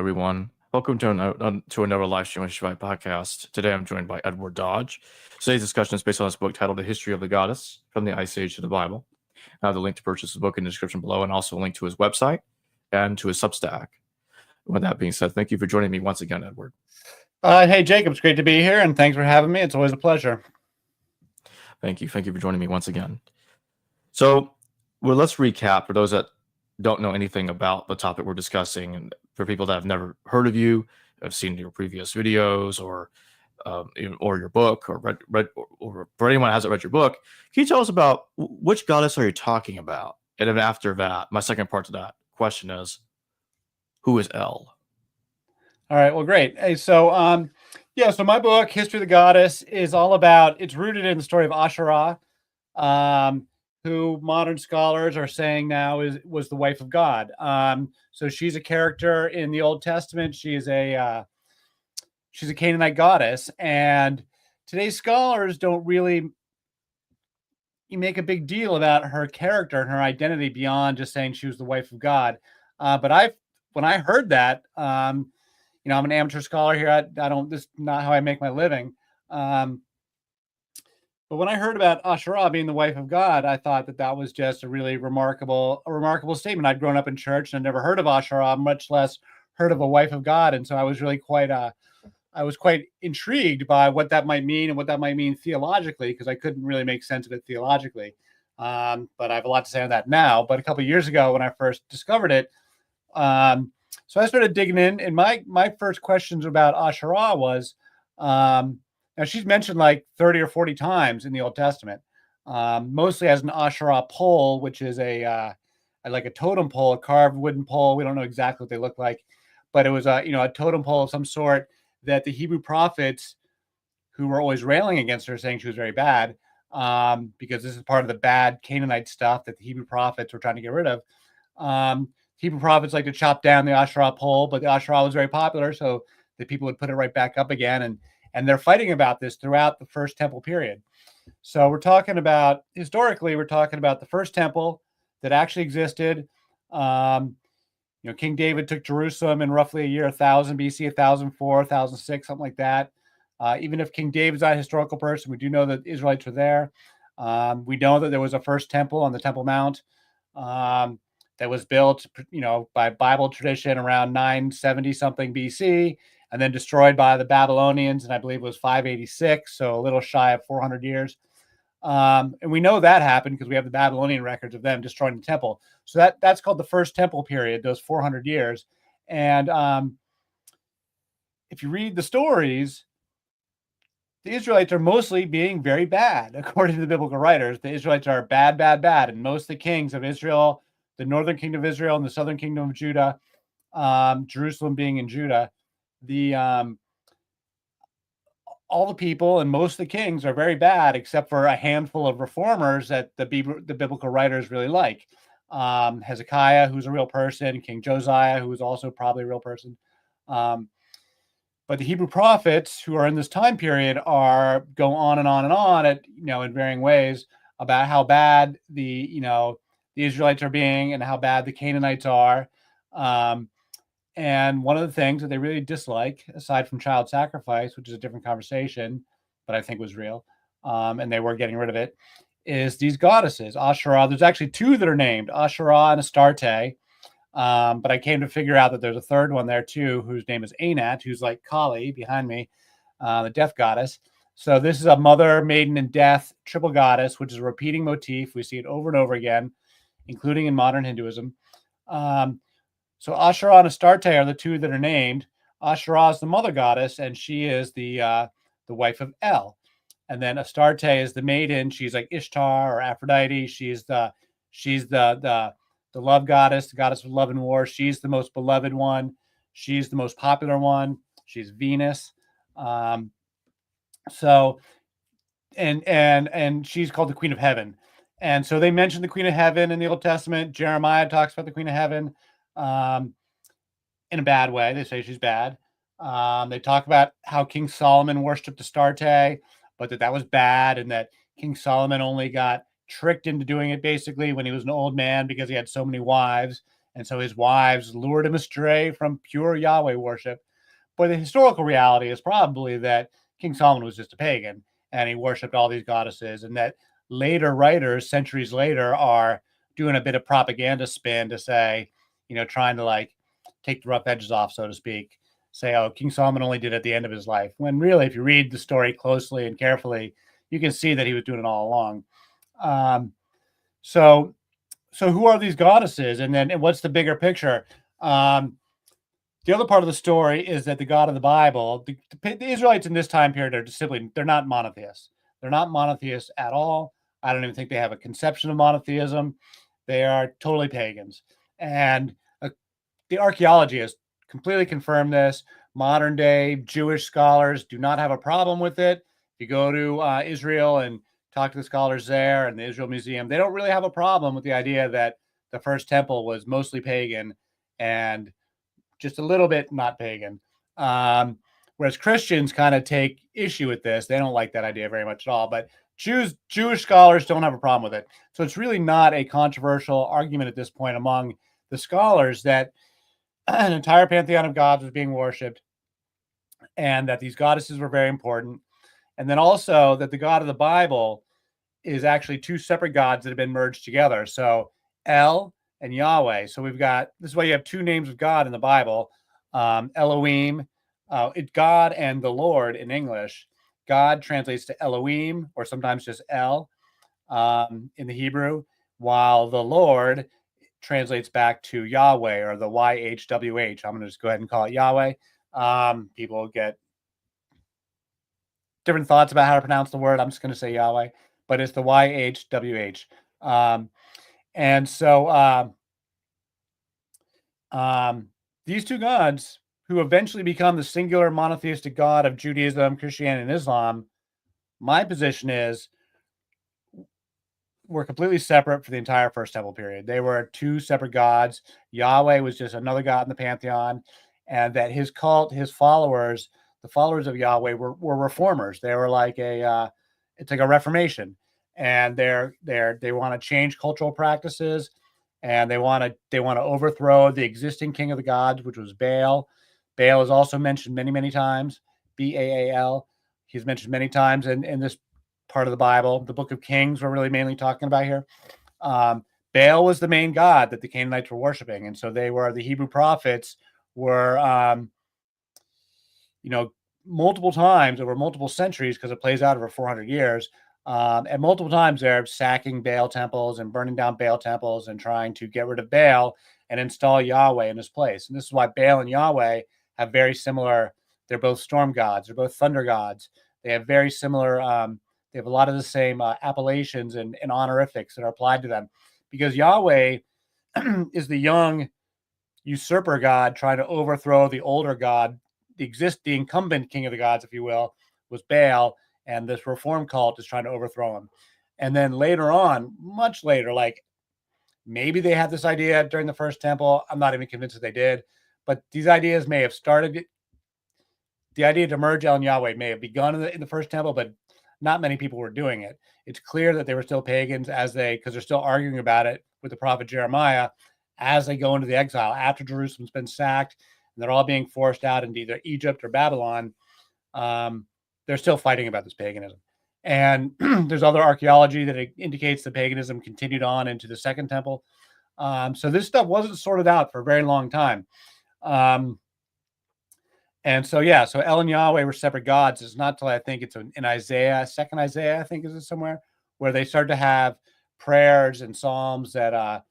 everyone. Welcome to another live stream on Shabbat podcast. Today I'm joined by Edward Dodge. Today's discussion is based on his book titled The History of the Goddess, From the Ice Age to the Bible. I have the link to purchase the book in the description below, and also a link to his website and to his Substack. With that being said, thank you for joining me once again, Edward. Hey, Jacob, it's great to be here, and thanks for having me. It's always a pleasure. Thank you. Thank you for joining me once again. So, let's recap for those that don't know anything about the topic we're discussing, and for people that have never heard of you, have seen your previous videos, or your book, or or for anyone that hasn't read your book, can you tell us about which goddess are you talking about? And then after that, my second part to that question is, who is L? All right, well, great. Hey, so so my book, History of the Goddess, is all about, it's rooted in the story of Asherah, who modern scholars are saying now was the wife of God. So she's a character in the Old Testament. She's a Canaanite goddess, and today's scholars don't really make a big deal about her character and her identity beyond just saying she was the wife of God. But when I heard that, I'm an amateur scholar here. I don't. This is not how I make my living. But when I heard about Asherah being the wife of God, I thought that was just a really remarkable statement. I'd grown up in church and I'd never heard of Asherah, much less heard of a wife of God. And so I was really quite intrigued by what that might mean and what that might mean theologically, because I couldn't really make sense of it theologically. But I have a lot to say on that now. But a couple of years ago, when I first discovered it, so I started digging in, and my first questions about Asherah was, now she's mentioned like 30 or 40 times in the Old Testament, mostly as an Asherah pole, which is like a totem pole, a carved wooden pole. We don't know exactly what they look like, but it was a totem pole of some sort that the Hebrew prophets, who were always railing against her, saying she was very bad, because this is part of the bad Canaanite stuff that the Hebrew prophets were trying to get rid of. Hebrew prophets like to chop down the Asherah pole, but the Asherah was very popular, so the people would put it right back up again. And they're fighting about this throughout the First Temple period. So we're talking about, historically, the First Temple that actually existed. King David took Jerusalem in roughly a year 1000 BC, 1004, 1006, something like that. Even if King David's not a historical person, we do know that the Israelites were there. We know that there was a first temple on the Temple Mount that was built, by Bible tradition around 970 something BC, and then destroyed by the Babylonians, and I believe it was 586, so a little shy of 400 years. And we know that happened because we have the Babylonian records of them destroying the temple. So that's called the First Temple period, those 400 years. And if you read the stories, the Israelites are mostly being very bad, according to the biblical writers. The Israelites are bad, bad, bad. And most of the kings of Israel, the northern kingdom of Israel and the southern kingdom of Judah, Jerusalem being in Judah, all the people and most of the kings are very bad, except for a handful of reformers that the biblical writers really like. Hezekiah, who's a real person, King Josiah, who is also probably a real person. But the Hebrew prophets who are in this time period go on and on and on in varying ways about how bad the Israelites are being and how bad the Canaanites are. And one of the things that they really dislike, aside from child sacrifice, which is a different conversation, but I think was real, and they were getting rid of it, is these goddesses, Asherah. There's actually two that are named, Asherah and Astarte. But I came to figure out that there's a third one there too, whose name is Anat, who's like Kali behind me, the death goddess. So this is a mother, maiden, and death triple goddess, which is a repeating motif. We see it over and over again, including in modern Hinduism. So Asherah and Astarte are the two that are named. Asherah is the mother goddess, and she is the wife of El. And then Astarte is the maiden. She's like Ishtar or Aphrodite. She's the love goddess, the goddess of love and war. She's the most beloved one. She's the most popular one. She's Venus. And she's called the Queen of Heaven. And so they mention the Queen of Heaven in the Old Testament. Jeremiah talks about the Queen of Heaven in a bad way. They say she's bad. They talk about how King Solomon worshipped Astarte, but that was bad, and that King Solomon only got tricked into doing it basically when he was an old man because he had so many wives, And so his wives lured him astray from pure Yahweh worship. But the historical reality is probably that King Solomon was just a pagan and he worshipped all these goddesses, and that later writers, centuries later, are doing a bit of propaganda spin to say, trying to like take the rough edges off, so to speak, say, oh, King Solomon only did it at the end of his life. When really, if you read the story closely and carefully, you can see that he was doing it all along. So who are these goddesses? And what's the bigger picture? The other part of the story is that the God of the Bible, the Israelites in this time period they're not monotheists. They're not monotheists at all. I don't even think they have a conception of monotheism. They are totally pagans. And the archaeology has completely confirmed this. Modern day Jewish scholars do not have a problem with it. If you go to Israel and talk to the scholars there and the Israel Museum, they don't really have a problem with the idea that the first temple was mostly pagan and just a little bit not pagan. Whereas Christians kind of take issue with this. They don't like that idea very much at all. But Jewish scholars don't have a problem with it. So it's really not a controversial argument at this point among the scholars that an entire pantheon of gods was being worshipped and that these goddesses were very important. And then also that the God of the Bible is actually two separate gods that have been merged together. So El and Yahweh. So this is why you have two names of God in the Bible. Elohim, it's God and the Lord in English. God translates to Elohim or sometimes just El in the Hebrew, while the Lord translates back to Yahweh or the YHWH. I'm going to just go ahead and call it Yahweh. People get different thoughts about how to pronounce the word. I'm just going to say Yahweh, but it's the YHWH. And so these two gods, who eventually become the singular monotheistic God of Judaism, Christianity, and Islam, my position is were completely separate for the entire First Temple period. They were two separate gods. Yahweh was just another god in the pantheon, and that his cult, his followers, the followers of Yahweh were reformers. They were like it's like a reformation, and they want to change cultural practices, and they want to overthrow the existing king of the gods, which was Baal. Baal is also mentioned many, many times. Baal. He's mentioned many times in this part of the Bible. The Book of Kings we're really mainly talking about here. Baal was the main god that the Canaanites were worshiping, and so the Hebrew prophets were multiple times over multiple centuries, because it plays out over 400 years. And multiple times they're sacking Baal temples and burning down Baal temples and trying to get rid of Baal and install Yahweh in his place. And this is why Baal and Yahweh have very similar. They're both storm gods. They're both thunder gods. They have very similar. They have a lot of the same appellations and honorifics that are applied to them, because Yahweh is the young usurper god trying to overthrow the older god. The incumbent king of the gods, if you will, was Baal, and this reform cult is trying to overthrow him. And then later on, much later, like maybe they had this idea during the First Temple. I'm not even convinced that they did, but these ideas may have started. The idea to merge El and Yahweh may have begun in the First Temple, but not many people were doing it. It's clear that they were still pagans because they're still arguing about it with the prophet Jeremiah as they go into the exile after Jerusalem's been sacked and they're all being forced out into either Egypt or Babylon. They're still fighting about this paganism. And there's other archaeology that indicates the paganism continued on into the Second Temple. So this stuff wasn't sorted out for a very long time. And so El and Yahweh were separate gods. It's not till I think it's in Isaiah, second Isaiah, I think is it somewhere, where they start to have prayers and psalms that are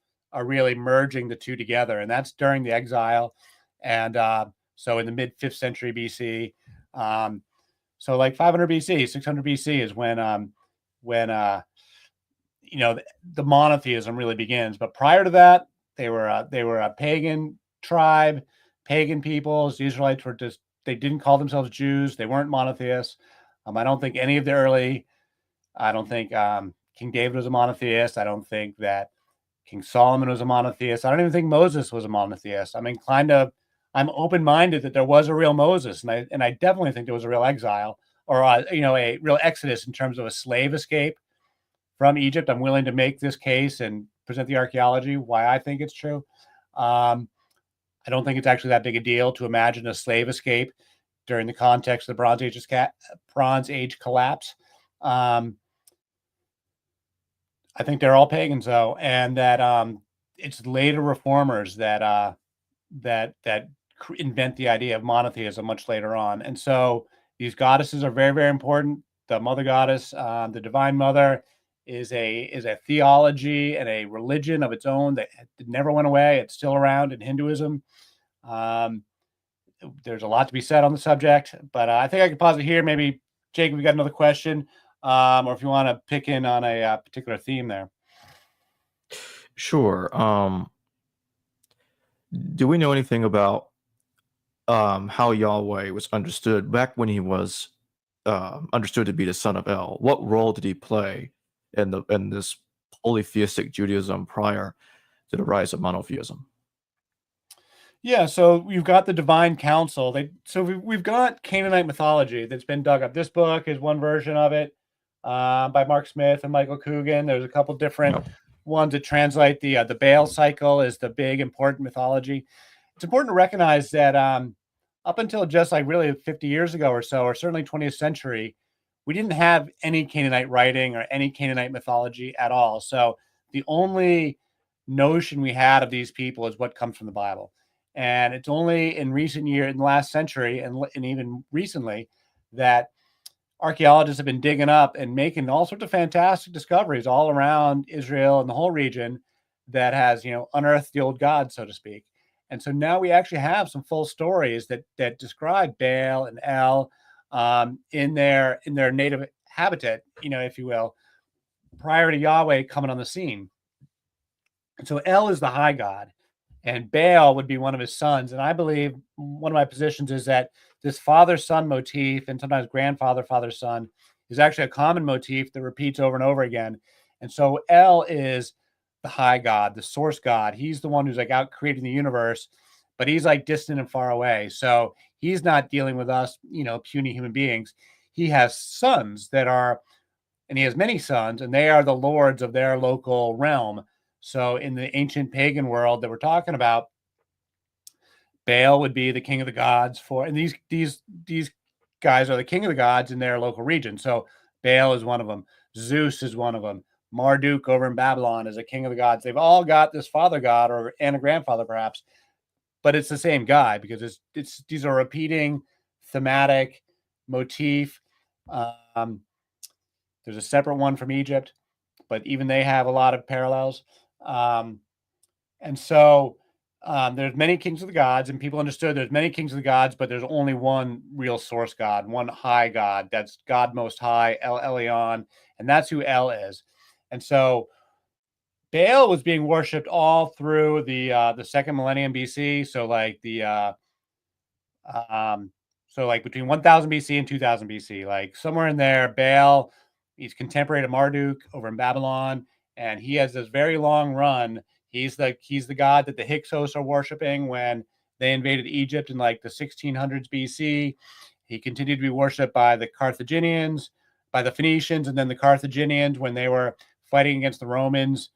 really merging the two together. And that's during the exile. And so in the mid 5th century BC, so like 500 BC, 600 BC is when the monotheism really begins. But prior to that, they were a pagan tribe, pagan peoples. The Israelites were they didn't call themselves Jews. They weren't monotheists. I don't think any of the early. I don't think King David was a monotheist. I don't think that King Solomon was a monotheist. I don't even think Moses was a monotheist. I'm open-minded that there was a real Moses, and I definitely think there was a real exile or a real exodus in terms of a slave escape from Egypt. I'm willing to make this case and present the archaeology why I think it's true. I don't think it's actually that big a deal to imagine a slave escape during the context of the Bronze Age collapse. I think they're all pagans, though, and that it's later reformers that invent the idea of monotheism much later on. And so these goddesses are very, very important. The mother goddess, the divine mother, is a theology and a religion of its own that never went away. It's still around in Hinduism. There's a lot to be said on the subject, but I think I can pause it here. Maybe, Jake, we got another question, or if you want to pick in on a particular theme there. Sure. Do we know anything about how Yahweh was understood back when he was understood to be the son of El? What role did he play in this polytheistic Judaism prior to the rise of monotheism? Yeah, so you've got the divine council. We've got Canaanite mythology that's been dug up. This book is one version of it, by Mark Smith and Michael Coogan. There's a couple different ones that translate the Baal cycle is the big important mythology. It's important to recognize that up until just like really 50 years ago or so, or certainly 20th century, we didn't have any Canaanite writing or any Canaanite mythology at all. So the only notion we had of these people is what comes from the Bible. And it's only in recent years, in the last century, and even recently, that archaeologists have been digging up and making all sorts of fantastic discoveries all around Israel and the whole region that has, unearthed the old gods, so to speak. And so now we actually have some full stories that describe Baal and El in their native habitat, if you will, prior to Yahweh coming on the scene. And so El is the high god, and Baal would be one of his sons. And I believe one of my positions is that this father-son motif, and sometimes grandfather, father-son, is actually a common motif that repeats over and over again. And so El is the high god, the source god. He's the one who's like out creating the universe, but he's like distant and far away. So he's not dealing with us, puny human beings. He has sons and he has many sons, and they are the lords of their local realm. So in the ancient pagan world that we're talking about, Baal would be the king of the gods and these guys are the king of the gods in their local region. So Baal is one of them. Zeus is one of them. Marduk over in Babylon is a king of the gods. They've all got this father god and a grandfather perhaps, but it's the same guy because these are repeating thematic motif. There's a separate one from Egypt, but even they have a lot of parallels. And so there's many kings of the gods, and people understood there's many kings of the gods, but there's only one real source god, one high god. That's God Most High, El Elyon, and that's who El is. And so Baal was being worshipped all through the second millennium BC. So like between 1000 BC and 2000 BC, like somewhere in there, Baal, he's contemporary to Marduk over in Babylon, and he has this very long run. He's the god that the Hyksos are worshiping when they invaded Egypt in like the 1600s BC. He continued to be worshipped by the Carthaginians, by the Phoenicians, and then the Carthaginians when they were fighting against the Romans.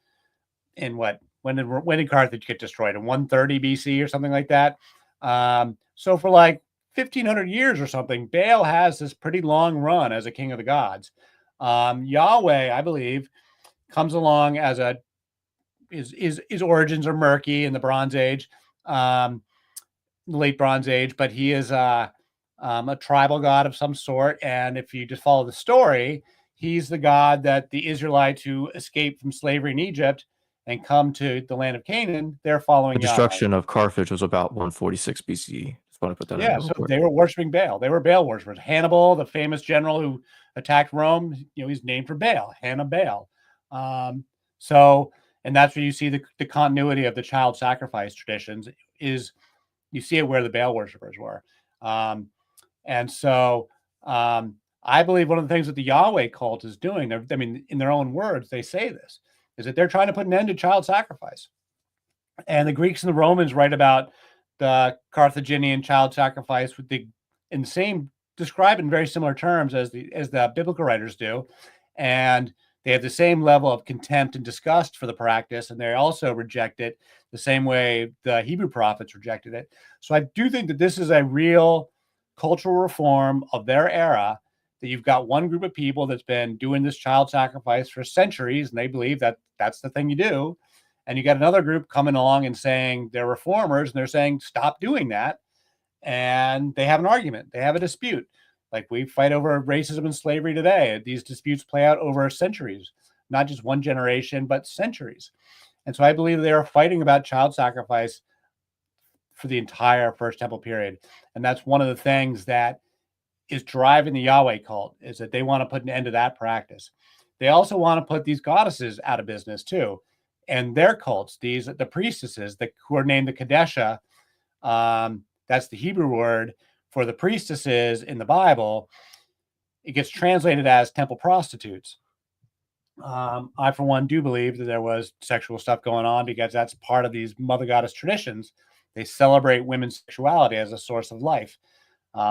In when did Carthage get destroyed? In 130 BC or something like that. So for like 1500 years or something, Baal has this pretty long run as a king of the gods. Yahweh, I believe, comes along as his origins are murky in the Bronze Age, late Bronze Age, but he is a tribal god of some sort. And if you just follow the story, he's the god that the Israelites who escaped from slavery in Egypt and come to the land of Canaan, they're following The destruction of Carthage was about 146 BCE. Just want to put that in. Yeah, so they were worshiping Baal. They were Baal worshippers. Hannibal, the famous general who attacked Rome, he's named for Baal, Hannibal. And that's where you see the continuity of the child sacrifice traditions is you see it where the Baal worshippers were. I believe one of the things that the Yahweh cult is doing, in their own words, they say this, is that they're trying to put an end to child sacrifice. And the Greeks and the Romans write about the Carthaginian child sacrifice describe in very similar terms as the biblical writers do. And they have the same level of contempt and disgust for the practice, and they also reject it the same way the Hebrew prophets rejected it. So I do think that this is a real cultural reform of their era, that you've got one group of people that's been doing this child sacrifice for centuries, and they believe that that's the thing you do. And you got another group coming along and saying they're reformers, and they're saying, stop doing that. And they have an argument. They have a dispute. Like we fight over racism and slavery today. These disputes play out over centuries, not just one generation, but centuries. And so I believe they are fighting about child sacrifice for the entire First Temple period. And that's one of the things that is driving the Yahweh cult, is that they want to put an end to that practice. They also want to put these goddesses out of business too. And their cults, the priestesses who are named the Kadesha, that's the Hebrew word for the priestesses in the Bible. It gets translated as temple prostitutes. I, for one, do believe that there was sexual stuff going on, because that's part of these mother goddess traditions. They celebrate women's sexuality as a source of life.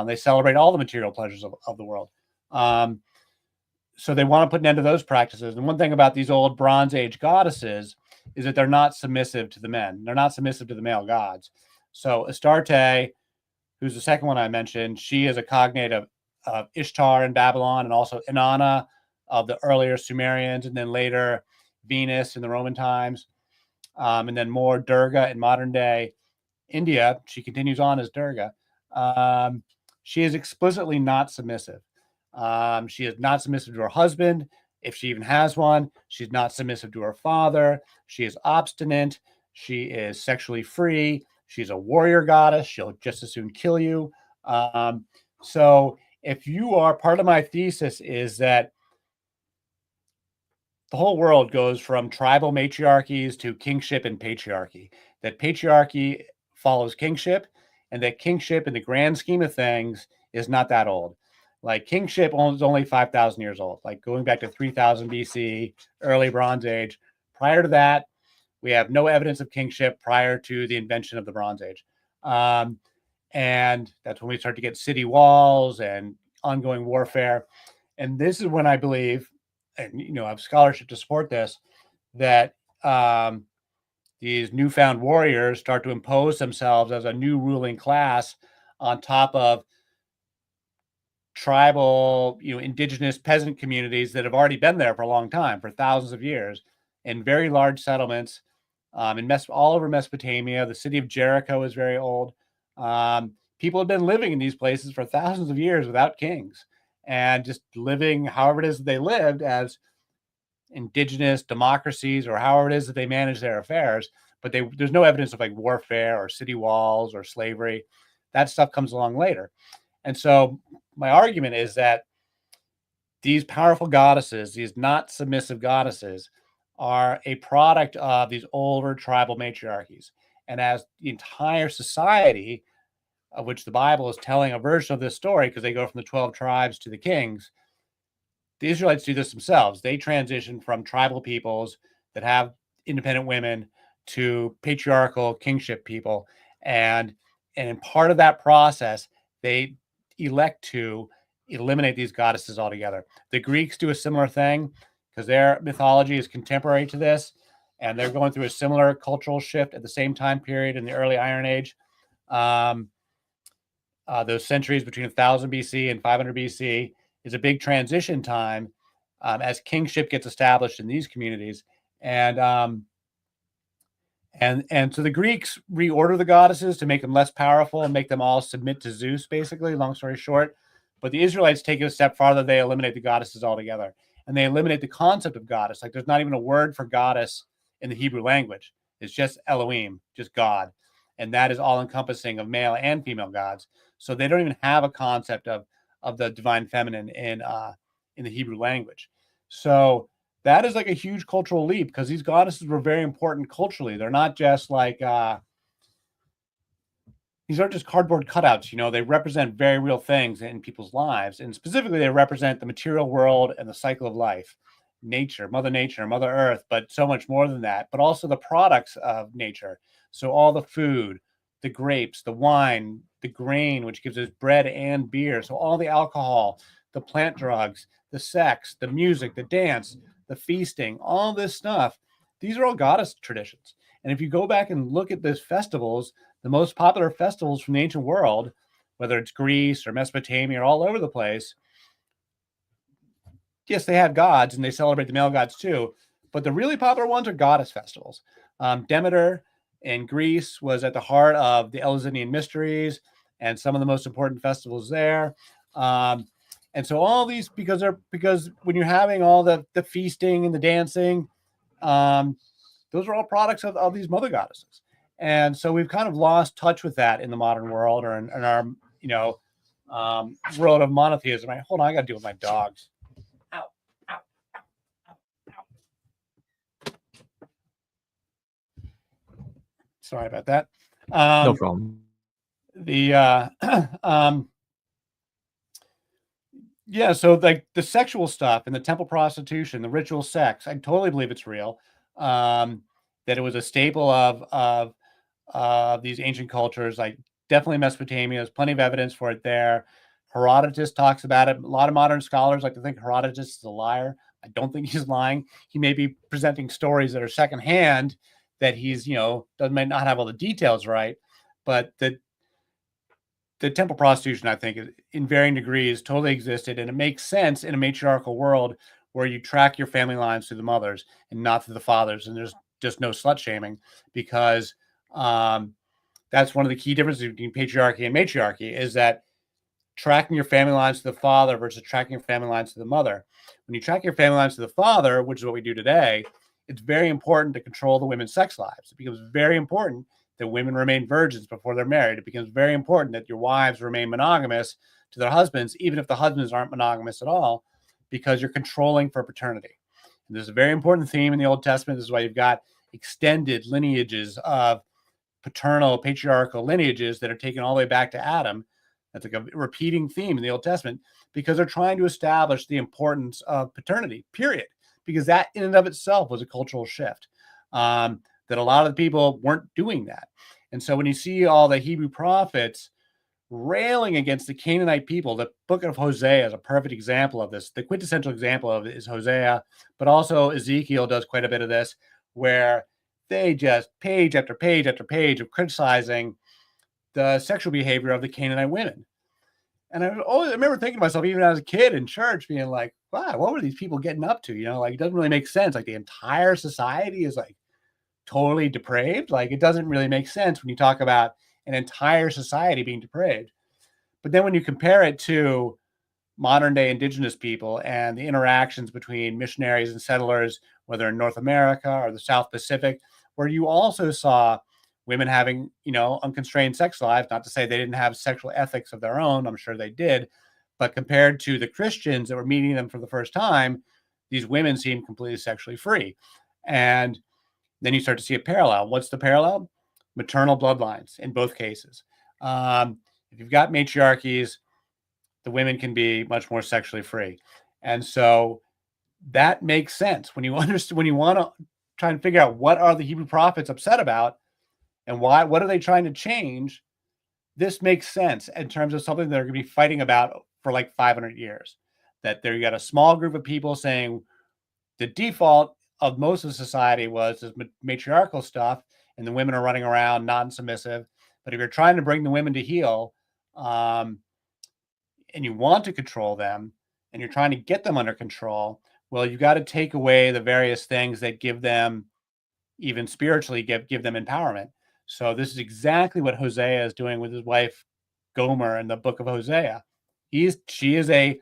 They celebrate all the material pleasures of the world. So they want to put an end to those practices. And one thing about these old Bronze Age goddesses is that they're not submissive to the men. They're not submissive to the male gods. So Astarte, who's the second one I mentioned, she is a cognate of Ishtar in Babylon, and also Inanna of the earlier Sumerians, and then later Venus in the Roman times, and then more Durga in modern day India. She continues on as Durga. She is explicitly not submissive. She is not submissive to her husband, if she even has one. She's not submissive to her father. She is obstinate. She is sexually free. She's a warrior goddess. She'll just as soon kill you. So if you are, part of my thesis is that the whole world goes from tribal matriarchies to kingship and patriarchy, that patriarchy follows kingship, and that kingship in the grand scheme of things is not that old. Like kingship is only 5,000 years old, like going back to 3000 BC, early Bronze Age. Prior to that, we have no evidence of kingship prior to the invention of the Bronze Age. And that's when we start to get city walls and ongoing warfare. And this is when I believe, and I have scholarship to support this, that these newfound warriors start to impose themselves as a new ruling class on top of tribal, indigenous peasant communities that have already been there for a long time, for thousands of years, in very large settlements all over Mesopotamia. The city of Jericho is very old. People have been living in these places for thousands of years without kings, and just living however it is that they lived as indigenous democracies, or however it is that they manage their affairs. But there's no evidence of like warfare or city walls or slavery. That stuff comes along later. And so my argument is that these powerful goddesses, these not submissive goddesses, are a product of these older tribal matriarchies. And as the entire society, of which the Bible is telling a version of this story, because they go from the 12 tribes to the kings, the Israelites do this themselves. They transition from tribal peoples that have independent women to patriarchal kingship people. And in part of that process, they elect to eliminate these goddesses altogether. The Greeks do a similar thing, because their mythology is contemporary to this, and they're going through a similar cultural shift at the same time period in the early Iron Age. Those centuries between 1000 BC and 500 BC is a big transition time as kingship gets established in these communities. And so the Greeks reorder the goddesses to make them less powerful and make them all submit to Zeus, basically, long story short. But the Israelites take it a step farther. They eliminate the goddesses altogether. And they eliminate the concept of goddess. Like there's not even a word for goddess in the Hebrew language. It's just Elohim, just God. And that is all encompassing of male and female gods. So they don't even have a concept of the divine feminine in the Hebrew language. So that is like a huge cultural leap, because these goddesses were very important culturally. They're not just like, these aren't just cardboard cutouts. They represent very real things in people's lives. And specifically, they represent the material world and the cycle of life, nature, Mother Earth, but so much more than that, but also the products of nature. So all the food, the grapes, the wine, the grain, which gives us bread and beer. So all the alcohol, the plant drugs, the sex, the music, the dance, the feasting, all this stuff, these are all goddess traditions. And if you go back and look at those festivals, the most popular festivals from the ancient world, whether it's Greece or Mesopotamia or all over the place, yes, they have gods and they celebrate the male gods too, but the really popular ones are goddess festivals. Demeter in Greece was at the heart of the Eleusinian mysteries and some of the most important festivals there. And so all these, because when you're having all the feasting and the dancing, those are all products of these mother goddesses. And so we've kind of lost touch with that in the modern world, or in our, world of monotheism. Hold on, I got to deal with my dogs. Ow, ow, ow, ow, ow. Sorry about that. No problem. Yeah, so like the sexual stuff and the temple prostitution, the ritual sex, I totally believe it's real. That it was a staple of these ancient cultures, like definitely Mesopotamia. There's plenty of evidence for it there. Herodotus talks about it. A lot of modern scholars like to think Herodotus is a liar. I don't think he's lying. He may be presenting stories that are secondhand, that he's, might not have all the details right, but the temple prostitution, I think, in varying degrees totally existed, and it makes sense in a matriarchal world where you track your family lines through the mothers and not through the fathers, and there's just no slut shaming, because that's one of the key differences between patriarchy and matriarchy, is that tracking your family lines to the father versus tracking your family lines to the mother. When you track your family lines to the father, which is what we do today, it's very important to control the women's sex lives. It becomes very important that women remain virgins before they're married. It becomes very important that your wives remain monogamous to their husbands, even if the husbands aren't monogamous at all, because you're controlling for paternity. And there's a very important theme in the Old Testament. This is why you've got extended lineages of paternal, patriarchal lineages that are taken all the way back to Adam. That's like a repeating theme in the Old Testament, because they're trying to establish the importance of paternity, period. Because that in and of itself was a cultural shift. That a lot of the people weren't doing that. And so when you see all the Hebrew prophets railing against the Canaanite people, the book of Hosea is a perfect example of this. The quintessential example of it is Hosea, but also Ezekiel does quite a bit of this, where they just page after page after page of criticizing the sexual behavior of the Canaanite women. And I remember thinking to myself, even as a kid in church, being like, wow, what were these people getting up to? It doesn't really make sense. Like the entire society is like totally depraved. Like it doesn't really make sense when you talk about an entire society being depraved. But then when you compare it to modern day indigenous people and the interactions between missionaries and settlers, whether in North America or the South Pacific, where you also saw women having, unconstrained sex lives, not to say they didn't have sexual ethics of their own. I'm sure they did. But compared to the Christians that were meeting them for the first time, these women seemed completely sexually free. And then you start to see a parallel. What's the parallel? Maternal bloodlines in both cases. If you've got matriarchies, the women can be much more sexually free. And so that makes sense when you understand, when you want to try and figure out what are the Hebrew prophets upset about and why, what are they trying to change? This makes sense in terms of something they're going to be fighting about for like 500 years. That there you got a small group of people saying the default of most of society was this matriarchal stuff, and the women are running around non-submissive. But if you're trying to bring the women to heel, and you want to control them, and you're trying to get them under control, well, you got to take away the various things that give them, even spiritually, give them empowerment. So this is exactly what Hosea is doing with his wife Gomer in the book of Hosea. She is a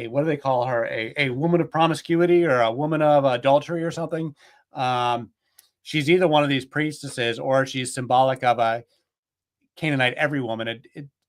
what do they call her? A woman of promiscuity, or a woman of adultery or something. She's either one of these priestesses, or she's symbolic of a Canaanite every woman.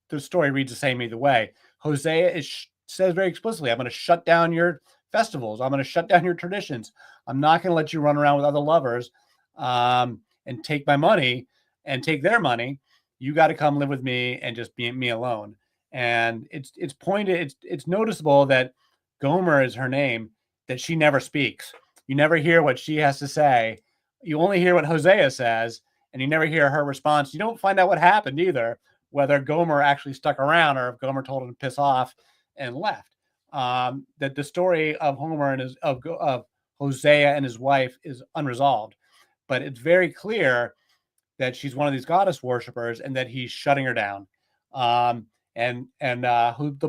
The story reads the same either way. Hosea says very explicitly, I'm going to shut down your festivals. I'm going to shut down your traditions. I'm not going to let you run around with other lovers and take my money and take their money. You got to come live with me and just be me alone. And it's pointed, it's noticeable that Gomer is her name, that she never speaks. You never hear what she has to say. You only hear what Hosea says, and you never hear her response. You don't find out what happened either, whether Gomer actually stuck around or if Gomer told him to piss off and left. that the story of Homer and of Hosea and his wife is unresolved, but it's very clear that she's one of these goddess worshippers and that he's shutting her down. The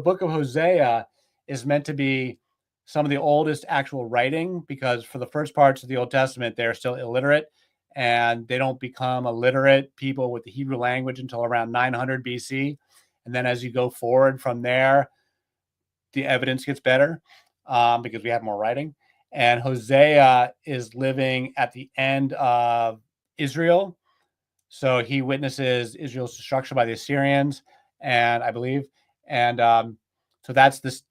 book of Hosea is meant to be some of the oldest actual writing, because for the first parts of the Old Testament, they're still illiterate, and they don't become illiterate people with the Hebrew language until around 900 BC. And then as you go forward from there, the evidence gets better because we have more writing. And Hosea is living at the end of Israel. So he witnesses Israel's destruction by the Assyrians, and I believe, and so that's this.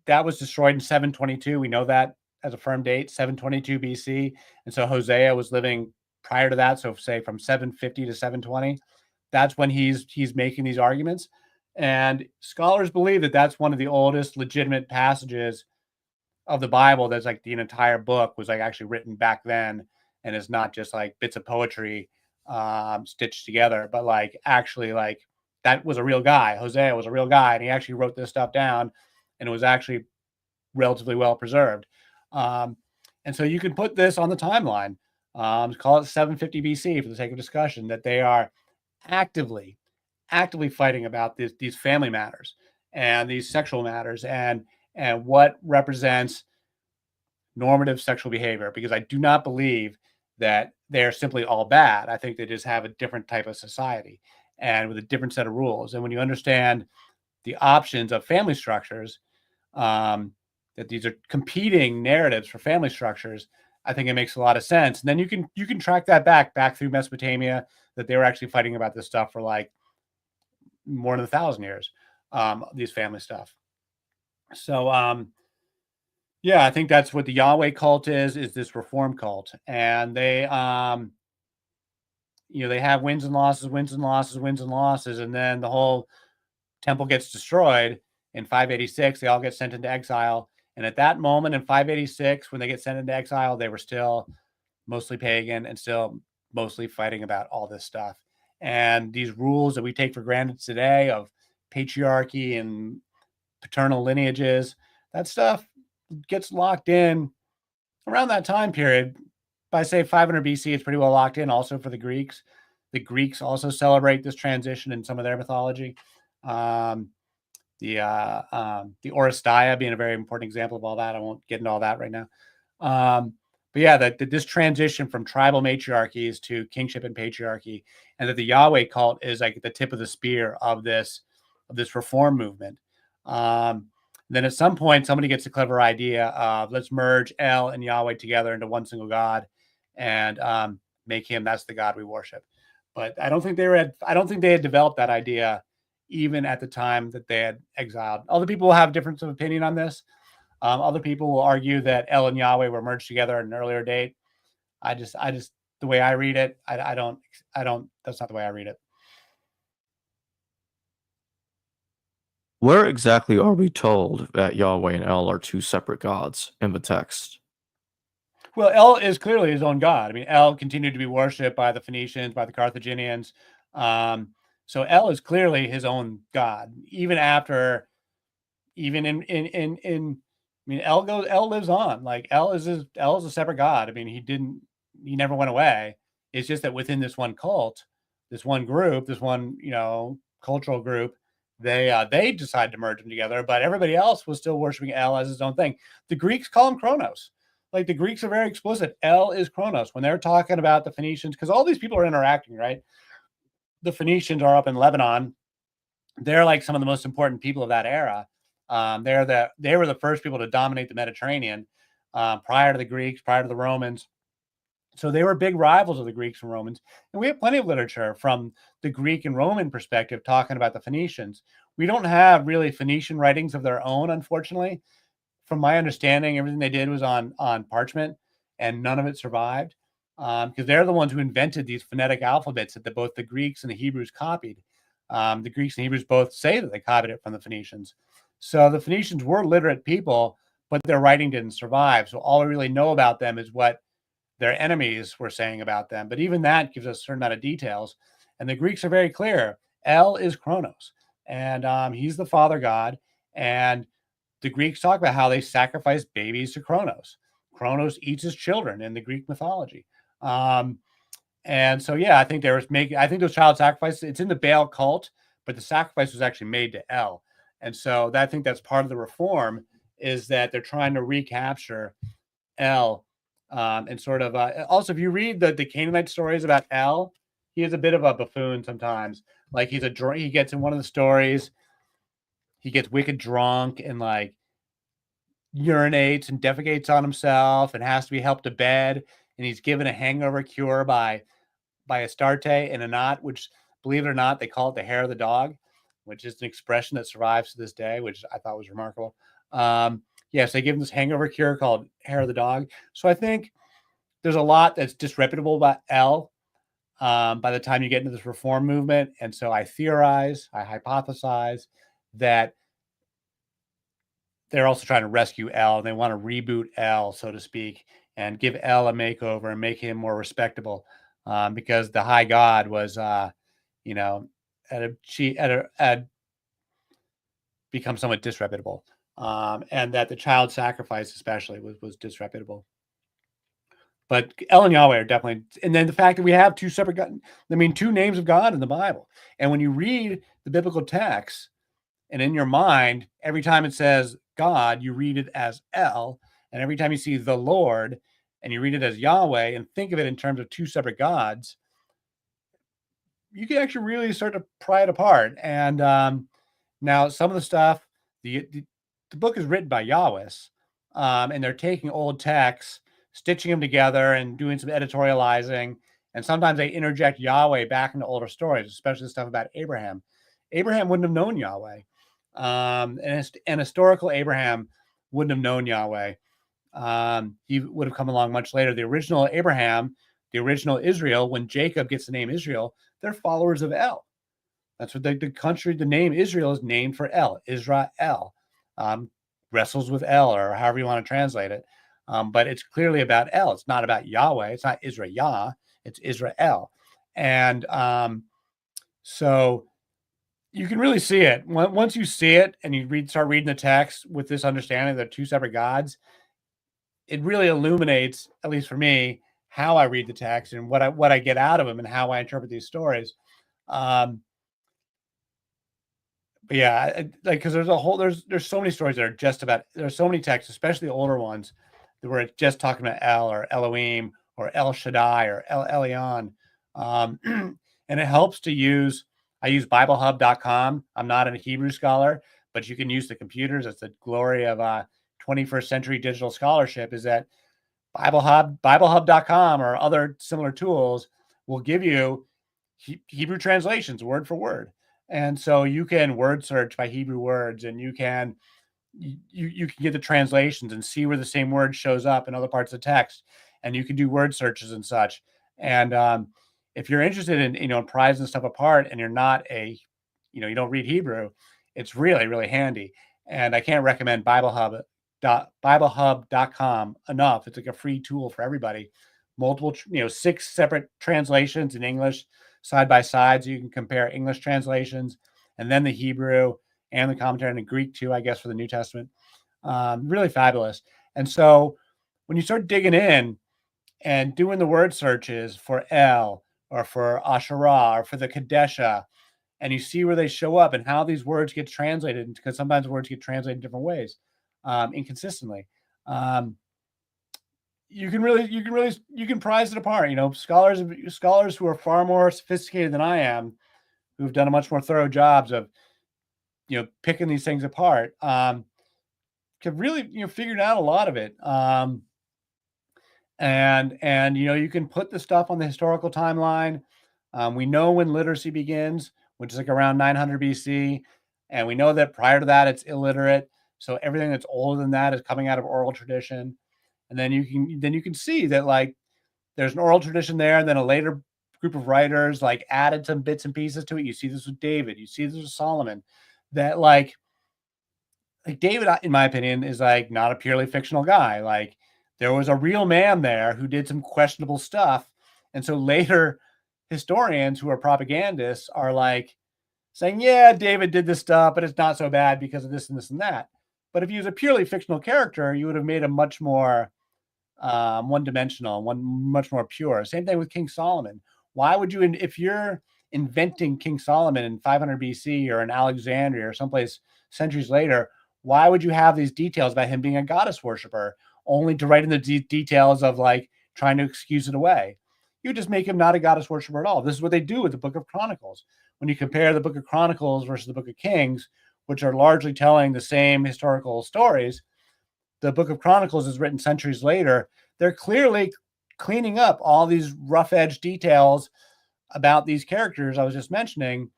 That was destroyed in 722. We know that as a firm date, 722 BC. And so Hosea was living prior to that. So say from 750 to 720, that's when he's making these arguments. And scholars believe that that's one of the oldest legitimate passages of the Bible. That's like the entire book was like actually written back then, and is not just like bits of poetry stitched together, but like actually like that was a real guy. Hosea was a real guy, and he actually wrote this stuff down, and it was actually relatively well preserved. And so you can put this on the timeline, call it 750 BC for the sake of discussion, that they are actively fighting about these family matters and these sexual matters and what represents normative sexual behavior, because I do not believe that they're simply all bad. I think they just have a different type of society and with a different set of rules. And when you understand the options of family structures, that these are competing narratives for family structures, I think it makes a lot of sense. And then you can track that back through Mesopotamia, that they were actually fighting about this stuff for like more than 1,000 years, these family stuff. So, yeah, I think that's what the Yahweh cult is this reform cult. And they, they have wins and losses, wins and losses, wins and losses. And then the whole temple gets destroyed in 586. They all get sent into exile. And at that moment in 586, when they get sent into exile, they were still mostly pagan and still mostly fighting about all this stuff. And these rules that we take for granted today of patriarchy and paternal lineages, that stuff gets locked in around that time period. By say 500 BC, it's pretty well locked in also for the Greeks. The Greeks also celebrate this transition in some of their mythology. The Oresteia being a very important example of all that. I won't get into all that right now. But yeah, this transition from tribal matriarchies to kingship and patriarchy, and that the Yahweh cult is like the tip of the spear of this reform movement. Then at some point, somebody gets a clever idea of let's merge El and Yahweh together into one single God, and make him that's the God we worship. But I don't think they had developed that idea even at the time that they had exiled. Other people will have difference of opinion on this. Other people will argue that El and Yahweh were merged together at an earlier date. I just the way I read it, I don't. That's not the way I read it. Where exactly are we told that Yahweh and El are two separate gods in the text? Well, El is clearly his own god. I mean, El continued to be worshipped by the Phoenicians, by the Carthaginians. So El is clearly his own god, even in. I mean, El lives on. Like El is a separate god. I mean, he never went away. It's just that within this one cult, this one group, this one cultural group, they decided to merge them together. But everybody else was still worshiping El as his own thing. The Greeks call him Kronos. Like the Greeks are very explicit. El is Kronos when they're talking about the Phoenicians, because all these people are interacting, right? The Phoenicians are up in Lebanon. They're like some of the most important people of that era. They were the first people to dominate the Mediterranean prior to the Greeks, prior to the Romans. So they were big rivals of the Greeks and Romans. And we have plenty of literature from the Greek and Roman perspective talking about the Phoenicians. We don't have really Phoenician writings of their own, unfortunately. From my understanding, everything they did was on parchment, and none of it survived because they're the ones who invented these phonetic alphabets that both the Greeks and the Hebrews copied. The Greeks and Hebrews both say that they copied it from the Phoenicians. So the Phoenicians were literate people, but their writing didn't survive. So all we really know about them is what their enemies were saying about them. But even that gives us a certain amount of details. And the Greeks are very clear. El is Kronos, and he's the father god. And the Greeks talk about how they sacrifice babies to Kronos. Kronos eats his children in the Greek mythology. And so, yeah, I think I think those child sacrifices, it's in the Baal cult, but the sacrifice was actually made to El. And so I think that's part of the reform, is that they're trying to recapture El. And sort of, also, if you read the Canaanite stories about El, he is a bit of a buffoon sometimes. Like he gets in one of the stories, he gets wicked drunk and like urinates and defecates on himself and has to be helped to bed. And he's given a hangover cure by Astarte and Anat, which, believe it or not, they call it the hair of the dog, which is an expression that survives to this day, which I thought was remarkable. Yes, they give him this hangover cure called hair of the dog. So I think there's a lot that's disreputable about El by the time you get into this reform movement. And so I hypothesize that they're also trying to rescue El, and they want to reboot El, so to speak, and give El a makeover and make him more respectable, because the high god was, had become somewhat disreputable, and that the child sacrifice especially was disreputable. But El and Yahweh are definitely, and then the fact that we have two names of God in the Bible, and when you read the biblical text, and in your mind, every time it says God, you read it as El. And every time you see the Lord and you read it as Yahweh and think of it in terms of two separate gods, you can actually really start to pry it apart. And now some of the stuff, the book is written by Yahwehs, and they're taking old texts, stitching them together and doing some editorializing. And sometimes they interject Yahweh back into older stories, especially the stuff about Abraham. Abraham wouldn't have known Yahweh. And historical Abraham wouldn't have known Yahweh. He would have come along much later. The original Abraham, the original Israel, when Jacob gets the name Israel, they're followers of El. That's what the name Israel is named for El. Israel, wrestles with El, or however you want to translate it. But it's clearly about El. It's not about Yahweh. It's not Israel. It's Israel. And so you can really see it. Once you see it and you start reading the text with this understanding that they're two separate gods, it really illuminates, at least for me, how I read the text and what I get out of them and how I interpret these stories. But yeah, because there's so many stories that are just about, there's so many texts, especially the older ones, where it's just talking about El or Elohim or El Shaddai or El Elyon. And it helps to use, I use BibleHub.com. I'm not a Hebrew scholar, but you can use the computers. That's the glory of 21st century digital scholarship, is that BibleHub.com or other similar tools will give you Hebrew translations word for word. And so you can word search by Hebrew words, and you can get the translations and see where the same word shows up in other parts of the text, and you can do word searches and such. And if you're interested in prizing stuff apart, and you're not you don't read Hebrew, it's really, really handy. And I can't recommend BibleHub.com enough. It's like a free tool for everybody. Multiple, 6 separate translations in English side by side, so you can compare English translations and then the Hebrew and the commentary in the Greek too, I guess, for the New Testament. Really fabulous. And so when you start digging in and doing the word searches for El or for Asherah or for the Kadesha, and you see where they show up and how these words get translated, because sometimes words get translated in different ways, inconsistently. You can prize it apart. Scholars who are far more sophisticated than I am, who've done a much more thorough jobs of picking these things apart, have really figured out a lot of it. And you can put the stuff on the historical timeline. We know when literacy begins, which is like around 900 BC, and we know that prior to that it's illiterate. So everything that's older than that is coming out of oral tradition. And then you can see that like there's an oral tradition there, and then a later group of writers like added some bits and pieces to it. You see this with David, you see this with Solomon, that like David, in my opinion, is like not a purely fictional guy. Like there was a real man there who did some questionable stuff. And so later historians who are propagandists are like saying, yeah, David did this stuff, but it's not so bad because of this and this and that. But if he was a purely fictional character, you would have made him much more one-dimensional, much more pure. Same thing with King Solomon. Why would you, if you're inventing King Solomon in 500 BC or in Alexandria or someplace centuries later, why would you have these details about him being a goddess worshiper, only to write in the details of like trying to excuse it away? You just make him not a goddess worshiper at all. This is what they do with the Book of Chronicles. When you compare the Book of Chronicles versus the Book of Kings, which are largely telling the same historical stories, the Book of Chronicles is written centuries later. They're clearly cleaning up all these rough edge details about these characters I was just mentioning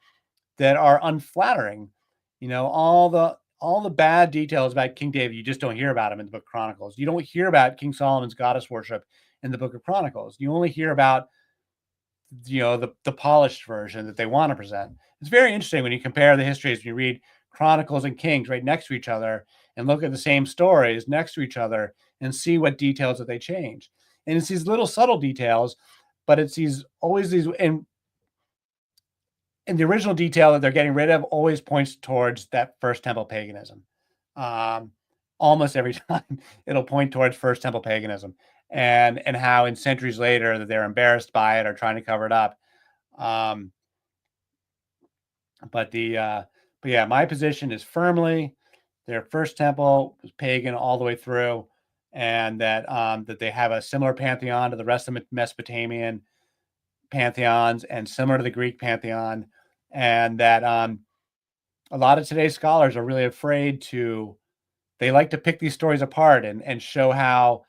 that are unflattering. You know, all the bad details about King David, you just don't hear about him in the Book of Chronicles. You don't hear about King Solomon's goddess worship in the Book of Chronicles. You only hear about, you know, the polished version that they want to present. It's very interesting when you compare the histories, when you read Chronicles and Kings right next to each other and look at the same stories next to each other and see what details that they change. And it's these little subtle details, but it's always these, and the original detail that they're getting rid of always points towards that first temple paganism. Almost every time it'll point towards first temple paganism, and how in centuries later that they're embarrassed by it or trying to cover it up. But yeah, my position is firmly their first temple was pagan all the way through, and that they have a similar pantheon to the rest of the Mesopotamian pantheons and similar to the Greek pantheon, and that a lot of today's scholars are really afraid to. They like to pick these stories apart and show how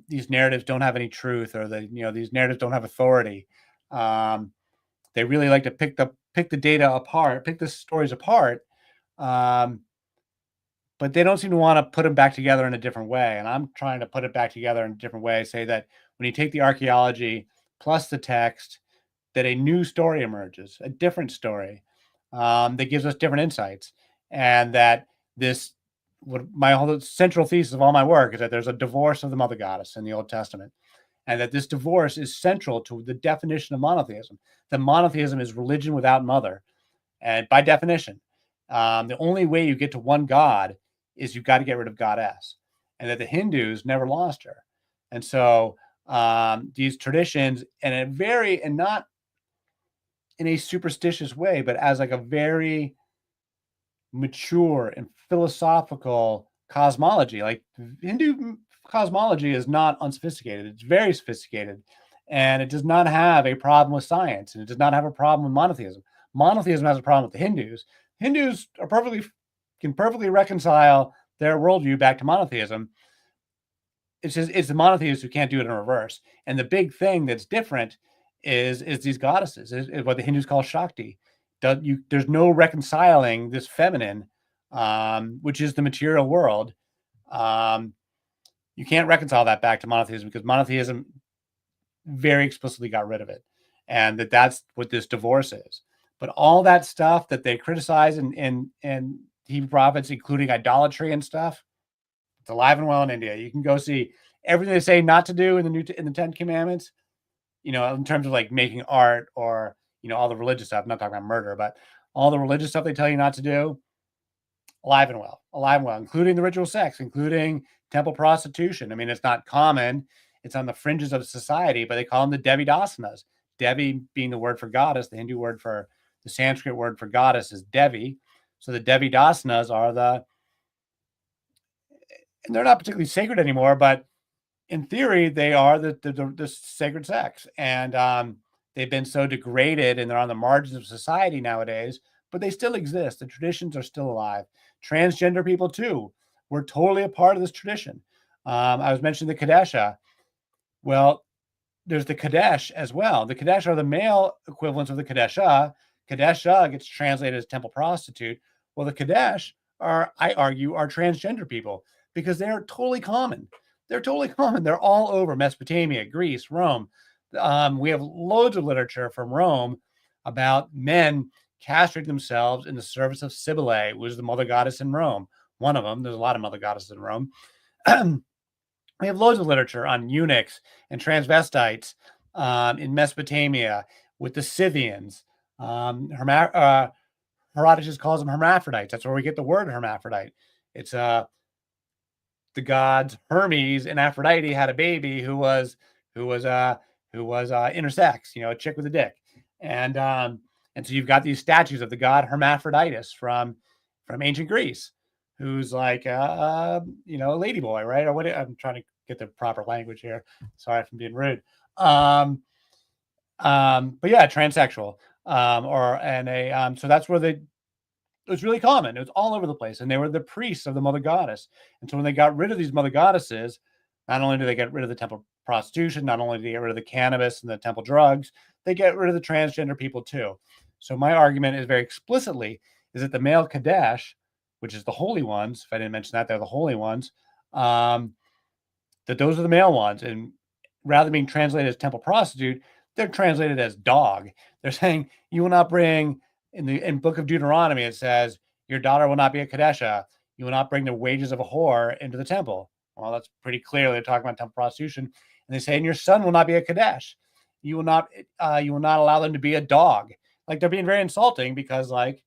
these narratives don't have any truth, or these narratives don't have authority. They really like to pick the data apart, pick the stories apart, but they don't seem to want to put them back together in a different way. And I'm trying to put it back together in a different way. Say that when you take the archaeology plus the text, that a new story emerges, a different story that gives us different insights, and that my whole central thesis of all my work is that there's a divorce of the mother goddess in the Old Testament, and that this divorce is central to the definition of monotheism. That monotheism is religion without mother, and by definition, the only way you get to one God is you've got to get rid of goddess, and that the Hindus never lost her. And so these traditions, and not in a superstitious way, but as like a very mature and philosophical cosmology. Like Hindu cosmology is not unsophisticated. It's very sophisticated, and it does not have a problem with science, and it does not have a problem with monotheism. Monotheism has a problem with the Hindus. Hindus can perfectly reconcile their worldview back to monotheism. It's the monotheists who can't do it in reverse. And the big thing that's different is these goddesses, is what the Hindus call Shakti. There's no reconciling this feminine, which is the material world. You can't reconcile that back to monotheism, because monotheism very explicitly got rid of it, and that's what this divorce is. But all that stuff that they criticize in Hebrew prophets, including idolatry and stuff, it's alive and well in India. You can go see everything they say not to do in the Ten Commandments, in terms of like making art, or all the religious stuff. I'm not talking about murder, but all the religious stuff they tell you not to do, alive and well, including the ritual sex, including temple prostitution. I mean, it's not common. It's on the fringes of society, but they call them the Devi Dasanas. Devi being the word for goddess, the Sanskrit word for goddess is Devi. So the Devi Dasanas and they're not particularly sacred anymore, but in theory, they are the sacred sex. And they've been so degraded, and they're on the margins of society nowadays, but they still exist. The traditions are still alive. Transgender people, too, were totally a part of this tradition. I was mentioning the Kadesha. Well, there's the Kadesh as well. The Kadesh are the male equivalents of the Kadesha. Kadesha gets translated as temple prostitute. Well, the Kadesh I argue, are transgender people, because they're totally common. They're all over Mesopotamia, Greece, Rome. We have loads of literature from Rome about men castrating themselves in the service of Cybele, who was the mother goddess in Rome. One of them. There's a lot of mother goddesses in Rome. We have loads of literature on eunuchs and transvestites in Mesopotamia with the Scythians. Herodotus calls them hermaphrodites. That's where we get the word hermaphrodite. It's the gods Hermes and Aphrodite had a baby who was intersex, a chick with a dick, and so you've got these statues of the god Hermaphroditus from ancient Greece, who's like a ladyboy, right? Or what? I'm trying to get the proper language here. Sorry if I'm being rude. But yeah, transsexual. So that's where it was really common. It was all over the place. And they were the priests of the mother goddess. And so when they got rid of these mother goddesses, not only do they get rid of the temple prostitution, not only do they get rid of the cannabis and the temple drugs, they get rid of the transgender people too. So my argument is very explicitly is that the male Kadesh, which is the holy ones, if I didn't mention that, they're the holy ones, that those are the male ones. And rather than being translated as temple prostitute, they're translated as dog. They're saying you will not bring in book of Deuteronomy, it says your daughter will not be a Kadesha. You will not bring the wages of a whore into the temple. Well, that's pretty clearly they're talking about temple prostitution. And they say, and your son will not be a Kadesh. You will not allow them to be a dog. Like they're being very insulting because like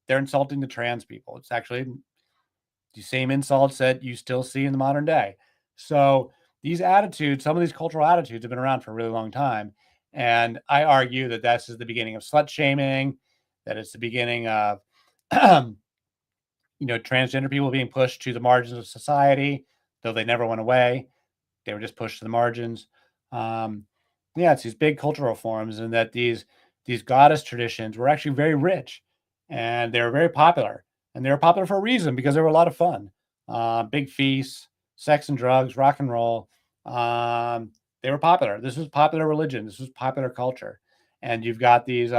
they're insulting the trans people. It's actually the same insults that you still see in the modern day. So these attitudes, some of these cultural attitudes have been around for a really long time. And I argue that this is the beginning of slut shaming, that it's the beginning of, transgender people being pushed to the margins of society, though they never went away. They were just pushed to the margins. It's these big cultural reforms, and that these goddess traditions were actually very rich, and they were very popular. And they were popular for a reason, because they were a lot of fun. Big feasts, sex and drugs, rock and roll. They were popular. This was popular religion. This was popular culture. And you've got these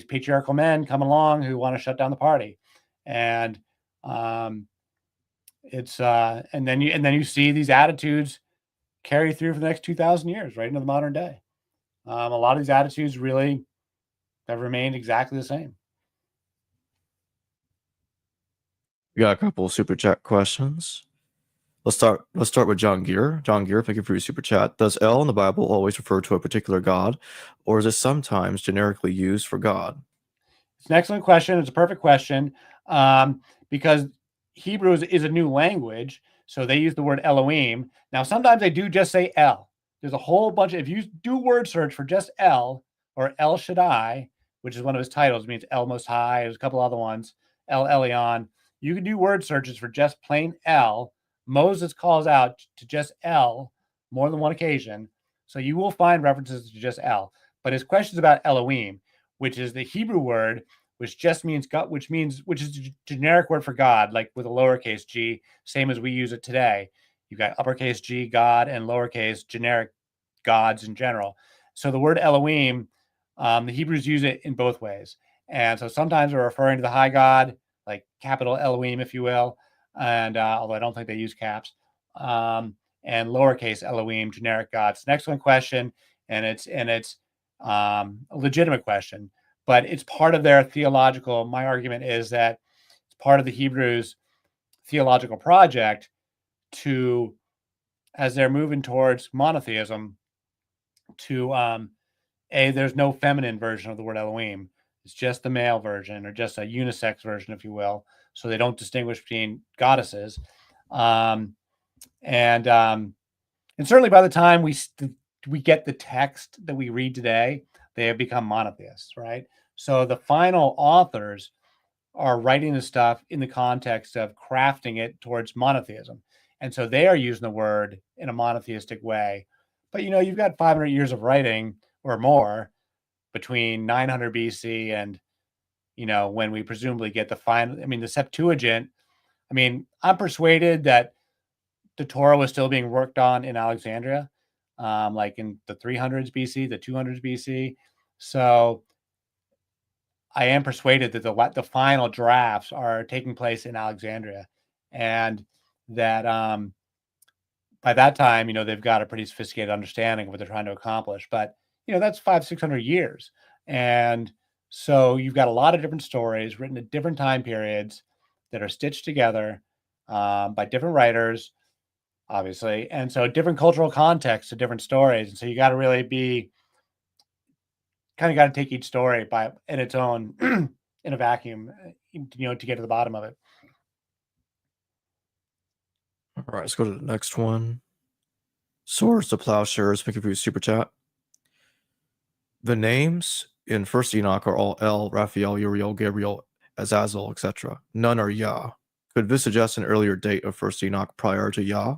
patriarchal men coming along who want to shut down the party. And it's and then you see these attitudes carry through for the next 2,000 years, right into the modern day. A lot of these attitudes really have remained exactly the same. We got a couple of super chat questions. Let's start with John Gear. John Gear, thank you for your super chat. Does L in the Bible always refer to a particular god, or is it sometimes generically used for God? It's an excellent question. It's a perfect question, because Hebrew is a new language, so they use the word Elohim. Now, sometimes they do just say El. There's a whole bunch of, if you do word search for just El or El Shaddai, which is one of his titles, it means El Most High. There's a couple other ones, El Elyon. You can do word searches for just plain El. Moses calls out to just El more than one occasion, so you will find references to just El. But his question is about Elohim, which is the Hebrew word, which just means God, which is a generic word for God, like with a lowercase g, same as we use it today. You've got uppercase G, God, and lowercase generic gods in general. So the word Elohim, the Hebrews use it in both ways. And so sometimes we're referring to the high God, like capital Elohim, if you will. And although I don't think they use caps, and lowercase Elohim, generic gods. It's an excellent question, and it's a legitimate question, but it's part of their theological. My argument is that it's part of the Hebrews' theological project to, as they're moving towards monotheism, to there's no feminine version of the word Elohim. It's just the male version, or just a unisex version, if you will. So they don't distinguish between goddesses. And certainly by the time we get the text that we read today, they have become monotheists, right? So the final authors are writing the stuff in the context of crafting it towards monotheism. And so they are using the word in a monotheistic way. But, you've got 500 years of writing or more between 900 BC and, when we presumably get the Septuagint. I'm persuaded that the Torah was still being worked on in Alexandria, like in the 300s BC, the 200s BC. So I am persuaded that the final drafts are taking place in Alexandria, and that by that time, they've got a pretty sophisticated understanding of what they're trying to accomplish. But that's 500-600 years, and so you've got a lot of different stories written at different time periods that are stitched together by different writers, obviously, and so different cultural contexts to different stories. And so you got to really be got to take each story in its own in a vacuum, to get to the bottom of it. right, let's go to the next one. Swords to Plowshares. Thank you for your super chat. The names in First Enoch are all El, Raphael, Uriel, Gabriel, Azazel, etc. None are Yah. Could this suggest an earlier date of First Enoch prior to Yah?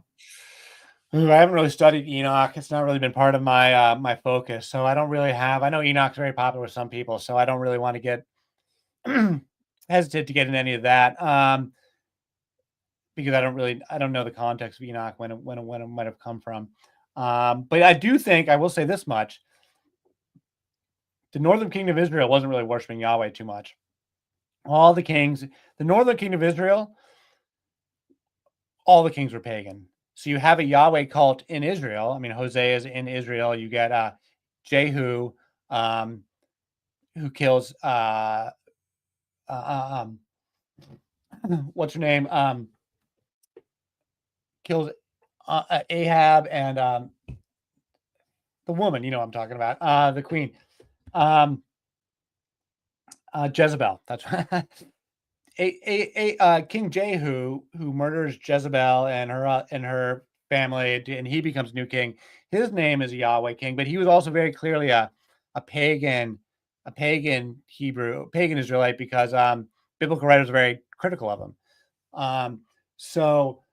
I haven't really studied Enoch. It's not really been part of my my focus. So I don't really have. I know Enoch's very popular with some people, so I don't really want to get hesitate to get in any of that. Because I don't know the context of Enoch when it might have come from. But I do think I will say this much: the northern kingdom of Israel wasn't really worshiping Yahweh too much. All the kings, the northern kingdom of Israel, all the kings were pagan. So you have a Yahweh cult in Israel. I mean, Hosea is in Israel. You get Jehu, who kills what's her name? Kills Ahab and the woman. You know what I'm talking about. The queen, Jezebel. That's King Jehu, who murders Jezebel and her family, and he becomes new king. His name is Yahweh king, but he was also very clearly a pagan Hebrew, pagan Israelite, because biblical writers are very critical of him. So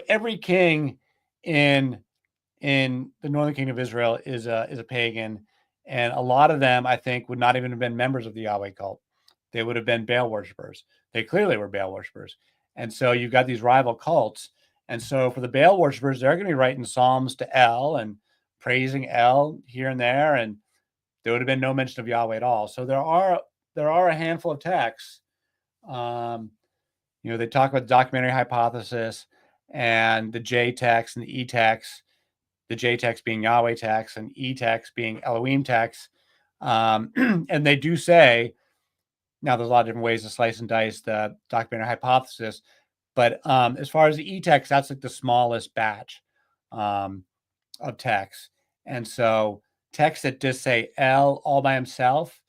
every king in the northern kingdom of Israel is a pagan, and a lot of them, I think, would not even have been members of the Yahweh cult. They would have been Baal worshipers. They clearly were Baal worshipers. And so you've got these rival cults. And so for the Baal worshipers, they're going to be writing psalms to El and praising El here and there. And there would have been no mention of Yahweh at all. So there are a handful of texts. They talk about the documentary hypothesis and the J text and the E text. The J text being Yahweh text and E text being Elohim text. And they do say, now, there's a lot of different ways to slice and dice the documentary hypothesis, but as far as the e-text, that's like the smallest batch of text. And so texts that just say El all by himself,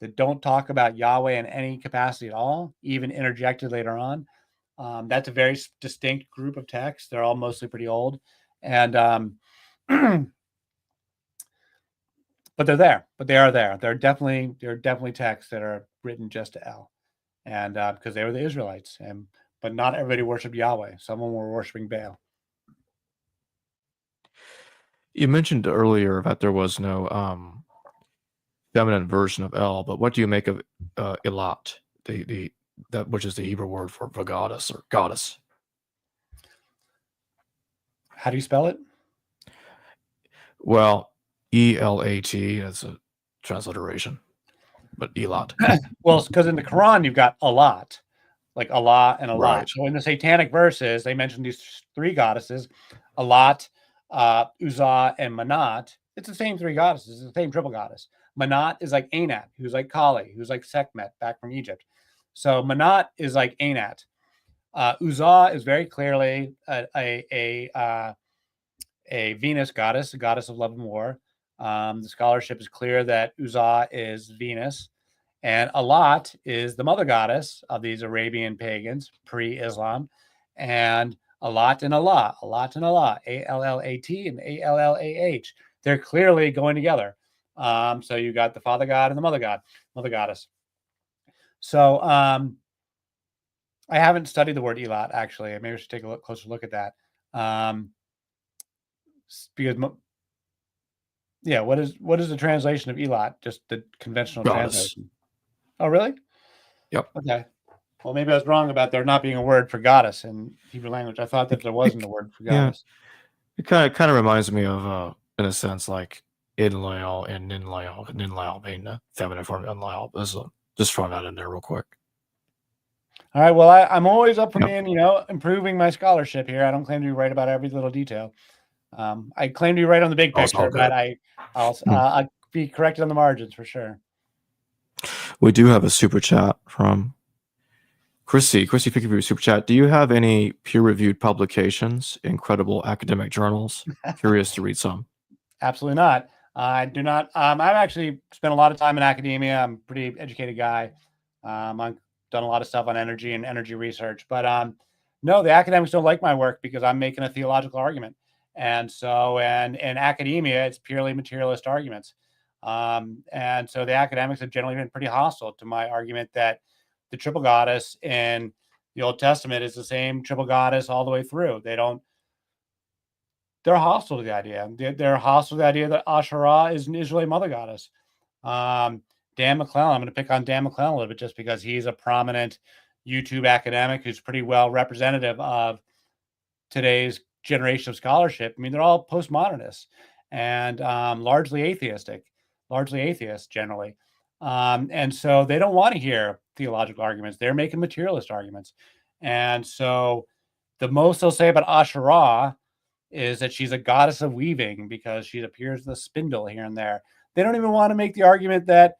that don't talk about Yahweh in any capacity at all, even interjected later on, that's a very distinct group of texts. They're all mostly pretty old. And but they're there. But they are there. There are definitely texts that are written just to El, and because they were the Israelites, but not everybody worshipped Yahweh. Some of them were worshiping Baal. You mentioned earlier that there was no feminine version of El, but what do you make of Elat, that which is the Hebrew word for goddess or goddess? How do you spell it? Well, Elat is a transliteration, but Elat. Well, it's because in the Quran you've got a lot, like Allah and Allah. Right. So in the satanic verses, they mention these three goddesses, Alat, Uzzah, and Manat. It's the same three goddesses. It's the same triple goddess. Manat is like Anat, who's like Kali, who's like Sekhmet back from Egypt. So Manat is like Anat. Uzzah is very clearly a Venus goddess, a goddess of love and war. The scholarship is clear that Uzzah is Venus, and Alat is the mother goddess of these Arabian pagans pre-Islam, and Alat and Allah, Allat and Allah, Allat and Allah. They're clearly going together. So you got the father god and the mother goddess. So I haven't studied the word Elat, actually. Maybe I should take a closer look at that. Because what is the translation of Elat? Just the conventional Goddess. translation. Oh, really? Yep. Okay. Well, maybe I was wrong about there not being a word for goddess in Hebrew language. I thought that there wasn't a word for goddess. It kind of reminds me of, in a sense, like Inlao and Ninlao being the feminine form of Inlao. Just throwing that in there real quick. All right. Well, I'm always up for being, improving my scholarship here. I don't claim to be right about every little detail. I claim to be right on the big picture, but I'll be corrected on the margins for sure. We do have a super chat from Chrissy. Chrissy, thank you for your super chat. Do you have any peer-reviewed publications in credible academic journals? Curious to read some. Absolutely not. I do not. I've actually spent a lot of time in academia. I'm a pretty educated guy. I've done a lot of stuff on energy and energy research, but No, the academics don't like my work because I'm making a theological argument. And so, and in academia, it's purely materialist arguments. And so the academics have generally been pretty hostile to my argument that the triple goddess in the Old Testament is the same triple goddess all the way through. They're hostile to the idea. They're hostile to the idea that Asherah is an Israeli mother goddess. Dan McClellan, I'm going to pick on Dan McClellan a little bit just because he's a prominent YouTube academic who's pretty well representative of today's generation of scholarship. I mean, they're all postmodernists and largely atheistic, largely atheists generally. And so they don't want to hear theological arguments. They're making materialist arguments. And so the most they'll say about Asherah is that she's a goddess of weaving because she appears with a spindle here and there. They don't even want to make the argument that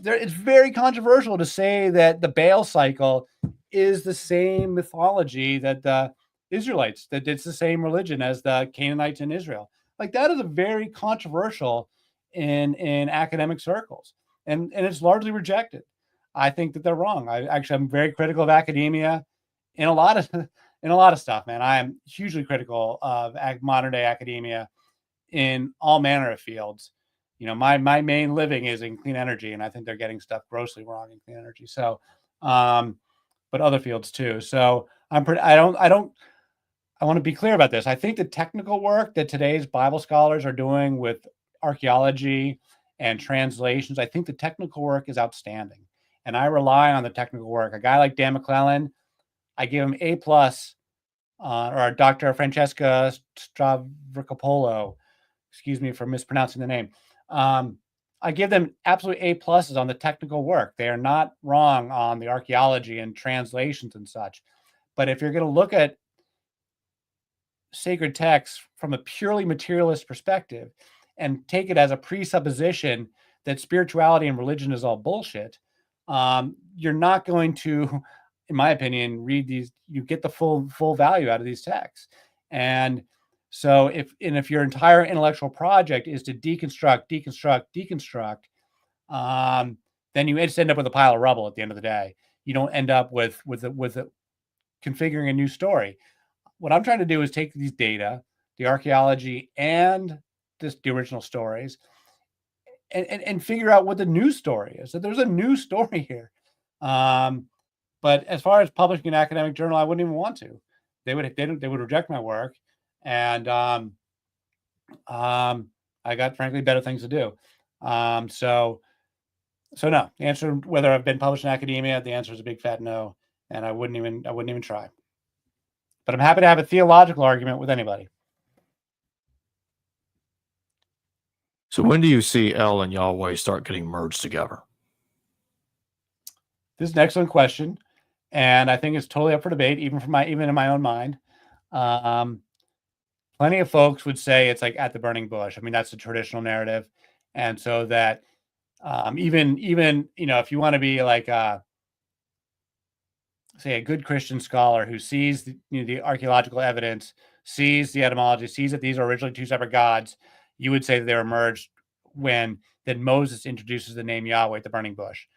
it's very controversial to say that the Baal cycle is the same mythology that the Israelites, that it's the same religion as the Canaanites in Israel. Like that is a very controversial in academic circles, and it's largely rejected. I think that they're wrong. I'm very critical of academia in a lot of stuff, man. I am hugely critical of modern day academia in all manner of fields. You know, my main living is in clean energy, and I think they're getting stuff grossly wrong in clean energy. So, but other fields too. So I want to be clear about this. I think the technical work that today's Bible scholars are doing with archaeology and translations, I think the technical work is outstanding, and I rely on the technical work. A guy like Dan McClellan, I give him A+, or Dr. Francesca Stavrakopoulos. Excuse me for mispronouncing the name. I give them absolute A+ on the technical work. They are not wrong on the archaeology and translations and such. But if you're going to look at sacred texts from a purely materialist perspective and take it as a presupposition that spirituality and religion is all bullshit, you're not going to, in my opinion, read these. You get the full value out of these texts. And so if your entire intellectual project is to deconstruct, then you just end up with a pile of rubble at the end of the day. You don't end up with configuring a new story. What I'm trying to do is take these data, the archaeology and the original stories, and figure out what the new story is. So there's a new story here. But as far as publishing an academic journal, I wouldn't even want to. They would reject my work, and I got frankly better things to do. So no. The answer whether I've been published in academia, the answer is a big fat no, and I wouldn't even try. But I'm happy to have a theological argument with anybody. So when do you see L and Yahweh start getting merged together? This is an excellent question, and I think it's totally up for debate, even in my own mind. Plenty of folks would say it's like at the burning bush. I mean, that's the traditional narrative, and so that even if you want to be like say a good Christian scholar who sees the archaeological evidence, sees the etymology, sees that these are originally two separate gods, you would say that they were merged when Moses introduces the name Yahweh at the burning bush.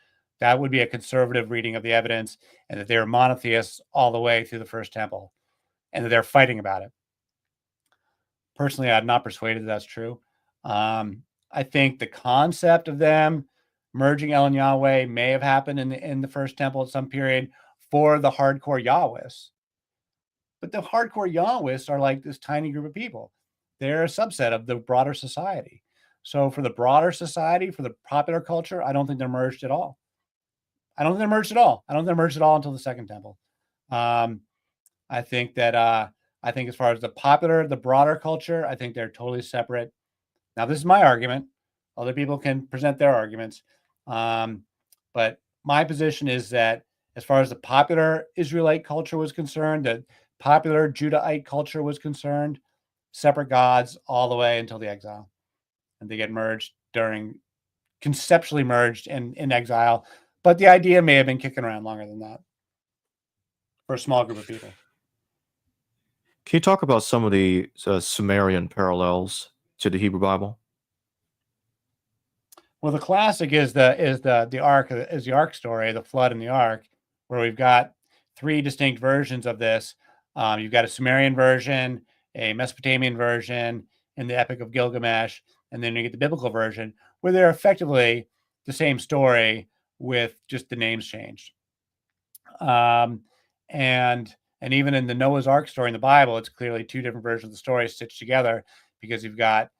That would be a conservative reading of the evidence, and that they were monotheists all the way through the first temple, and that they're fighting about it. Personally, I'm not persuaded that that's true. I think the concept of them merging El and Yahweh may have happened in the first temple at some period for the hardcore Yahwists. But the hardcore Yahwists are like this tiny group of people. They're a subset of the broader society. So for the broader society, for the popular culture, I don't think they're merged at all. I don't think they're merged at all until the second temple. I think as far as the broader culture, I think they're totally separate. Now, this is my argument. Other people can present their arguments. But my position is that as far as the popular Israelite culture was concerned, the popular Judahite culture was concerned, separate gods all the way until the exile. And they get conceptually merged in exile. But the idea may have been kicking around longer than that for a small group of people. Can you talk about some of the Sumerian parallels to the Hebrew Bible? Well, the classic is the ark story, the flood and the ark, where we've got three distinct versions of this. You've got a Sumerian version, a Mesopotamian version, and the Epic of Gilgamesh, and then you get the biblical version, where they're effectively the same story with just the names changed. And even in the Noah's Ark story in the Bible, it's clearly two different versions of the story stitched together, because you've got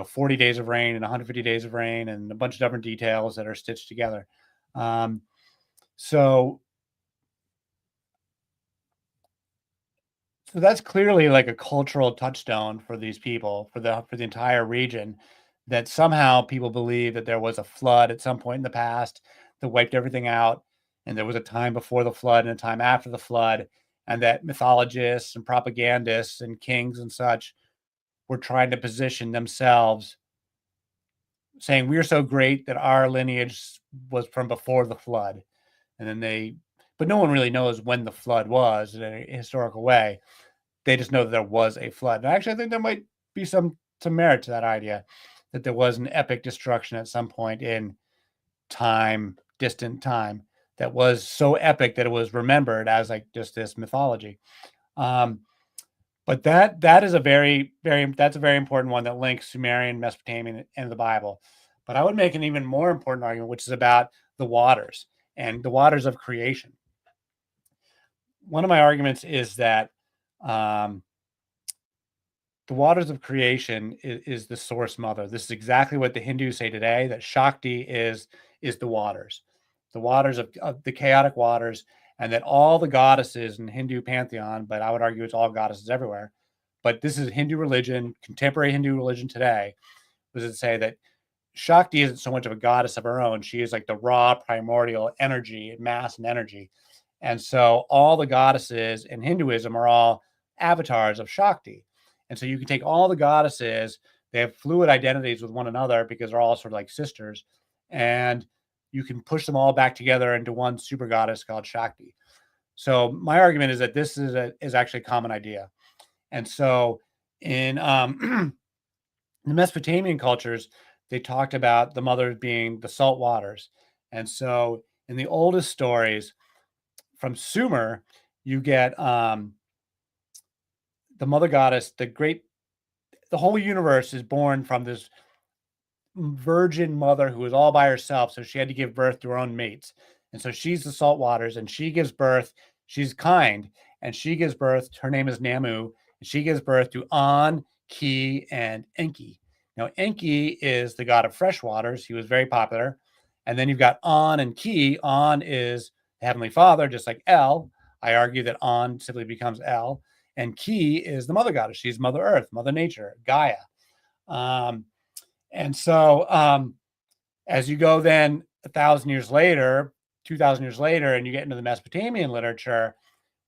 40 days of rain and 150 days of rain and a bunch of different details that are stitched together. So that's clearly like a cultural touchstone for these people, for the entire region, that somehow people believe that there was a flood at some point in the past that wiped everything out, and there was a time before the flood and a time after the flood, and that mythologists and propagandists and kings and such were trying to position themselves, saying we're so great that our lineage was from before the flood. And then but no one really knows when the flood was in a historical way. They just know that there was a flood. And actually, I think there might be some merit to that idea, that there was an epic destruction at some point in time, distant time, that was so epic that it was remembered as like just this mythology. But that is a very important one that links Sumerian, Mesopotamian, and the Bible. But I would make an even more important argument, which is about the waters and the waters of creation. One of my arguments is that the waters of creation is the source mother. This is exactly what the Hindus say today, that Shakti is the waters of the chaotic waters, and that all the goddesses in Hindu pantheon, but I would argue it's all goddesses everywhere, but this is Hindu religion, contemporary Hindu religion today, was to say that Shakti isn't so much of a goddess of her own. She is like the raw primordial energy, mass and energy. And so all the goddesses in Hinduism are all avatars of Shakti. And so you can take all the goddesses, they have fluid identities with one another because they're all sort of like sisters, and you can push them all back together into one super goddess called Shakti. So my argument is that this is actually a common idea. And so in the Mesopotamian cultures, they talked about the mother being the salt waters. And so in the oldest stories from Sumer, you get the mother goddess, the whole universe is born from this virgin mother who was all by herself. So she had to give birth to her own mates. And so she's the salt waters, and she gives birth. She's kind, and she gives birth. Her name is Namu, and she gives birth to An, Ki, and Enki. Now, Enki is the god of fresh waters. He was very popular. And then you've got An and Ki. An is the Heavenly Father, just like El. I argue that An simply becomes El. And Ki is the mother goddess. She's Mother Earth, Mother Nature, Gaia. And so as you go then 1,000 years later, 2,000 years later, and you get into the Mesopotamian literature,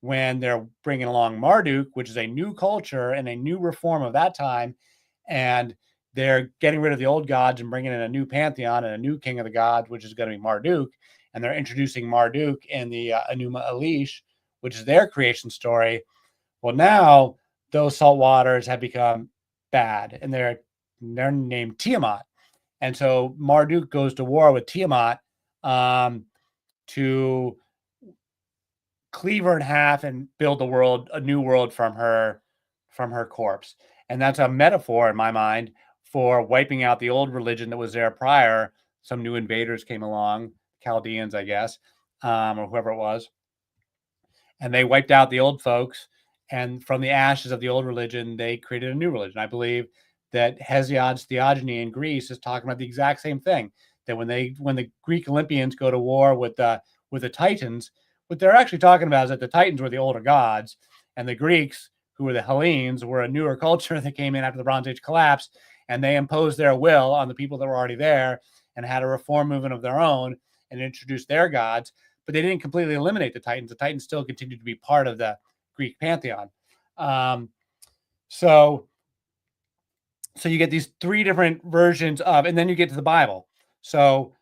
when they're bringing along Marduk, which is a new culture and a new reform of that time, and they're getting rid of the old gods and bringing in a new pantheon and a new king of the gods, which is going to be Marduk, and they're introducing Marduk in the Enuma Elish, which is their creation story. Well, now those salt waters have become bad, and they're named Tiamat. And so Marduk goes to war with Tiamat to cleave her in half and build a new world from her corpse. And that's a metaphor in my mind for wiping out the old religion that was there prior. Some new invaders came along, Chaldeans, I guess, or whoever it was. And they wiped out the old folks. And from the ashes of the old religion, they created a new religion. I believe that Hesiod's Theogony in Greece is talking about the exact same thing. That when the Greek Olympians go to war with the Titans, what they're actually talking about is that the Titans were the older gods, and the Greeks, who were the Hellenes, were a newer culture that came in after the Bronze Age collapse, and they imposed their will on the people that were already there and had a reform movement of their own and introduced their gods. But they didn't completely eliminate the Titans. The Titans still continued to be part of the Greek pantheon. So you get these three different versions of, and then you get to the Bible. So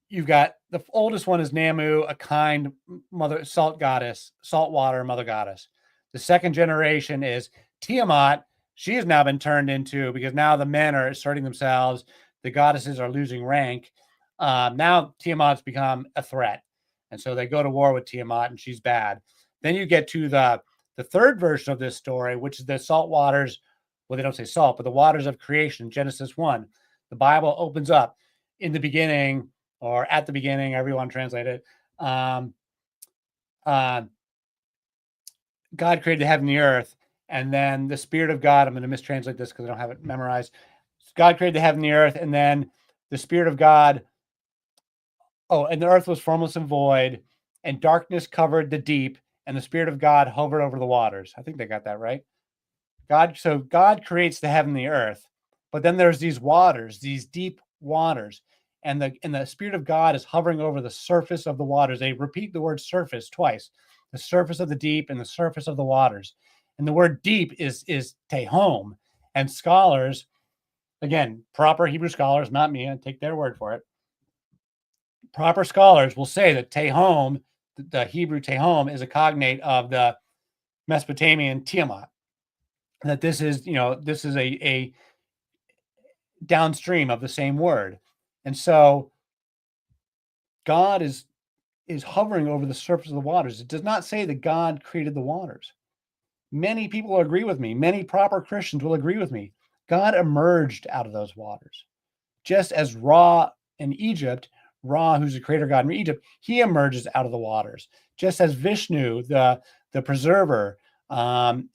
you've got the oldest one is Namu, a kind mother, salt goddess, saltwater mother goddess. The second generation is Tiamat. She has now been turned into, because now the men are asserting themselves, the goddesses are losing rank. Now Tiamat's become a threat. And so they go to war with Tiamat, and she's bad. Then you get to the third version of this story, which is the salt waters. Well, they don't say salt, but the waters of creation, Genesis 1. The Bible opens up in the beginning, or at the beginning, everyone translate it. God created the heaven and the earth, and then the Spirit of God, I'm going to mistranslate this because I don't have it memorized. God created the heaven and the earth, and then the Spirit of God, and the earth was formless and void, and darkness covered the deep, and the Spirit of God hovered over the waters. I think they got that right. So God creates the heaven and the earth, but then there's these waters, these deep waters, and the Spirit of God is hovering over the surface of the waters. They repeat the word surface twice: the surface of the deep and the surface of the waters. And the word deep is tehom. And scholars, again, proper Hebrew scholars, not me, I take their word for it. Proper scholars will say that tehom, the Hebrew tehom, is a cognate of the Mesopotamian Tiamat. That this is a downstream of the same word. And so God is hovering over the surface of the waters. It does not say that God created the waters. Many people will agree with me. Many proper Christians will agree with me. God emerged out of those waters. Just as Ra in Egypt, Ra, who's the creator god in Egypt, he emerges out of the waters. Just as Vishnu, the preserver, in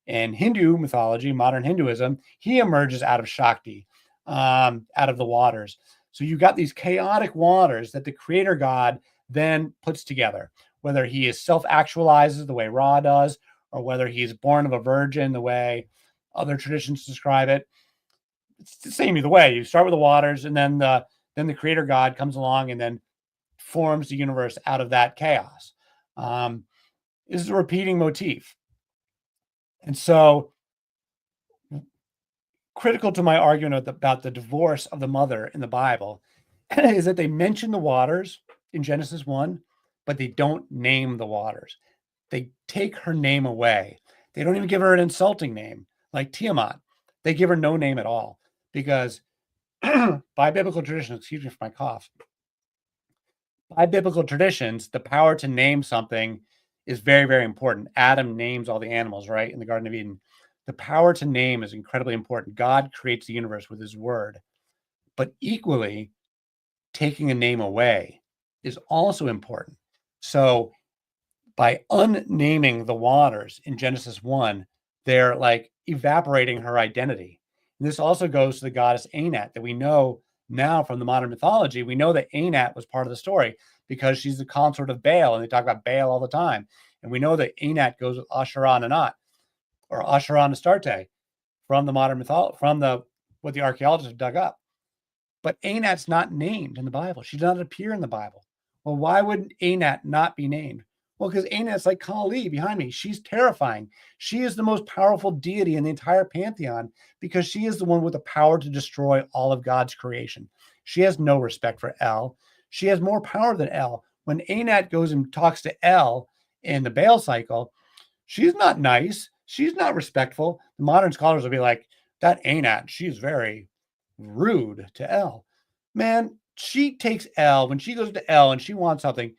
Hindu mythology, modern Hinduism, he emerges out of Shakti, out of the waters. So you got these chaotic waters that the creator god then puts together, whether he is self-actualizes the way Ra does, or whether he's born of a virgin the way other traditions describe it. It's the same either way. You start with the waters, and then the creator god comes along and then forms the universe out of that chaos. This is a repeating motif. And so critical to my argument about the divorce of the mother in the Bible is that they mention the waters in Genesis 1, but they don't name the waters. They take her name away. They don't even give her an insulting name like Tiamat. They give her no name at all because by biblical tradition, excuse me for my cough, by biblical traditions, the power to name something is very, very important. Adam names all the animals, right, in the Garden of Eden. The power to name is incredibly important. God creates the universe with his word. But equally, taking a name away is also important. So by unnaming the waters in Genesis 1, they're like evaporating her identity. And this also goes to the goddess Anat that we know now from the modern mythology. We know that Anat was part of the story because she's the consort of Baal, and they talk about Baal all the time. And we know that Anat goes with Asherah and Anat, or Asherah and Astarte, from the modern mythology, from what the archaeologists have dug up. But Anat's not named in the Bible. She does not appear in the Bible. Well, why would Anat not be named? Well, because Anat's like Kali behind me. She's terrifying. She is the most powerful deity in the entire pantheon because she is the one with the power to destroy all of God's creation. She has no respect for El. She has more power than El. When Anat goes and talks to El in the Baal cycle, she's not nice. She's not respectful. The modern scholars will be like, that Anat, she's very rude to El. Man, she takes El, when she goes to El and she wants something,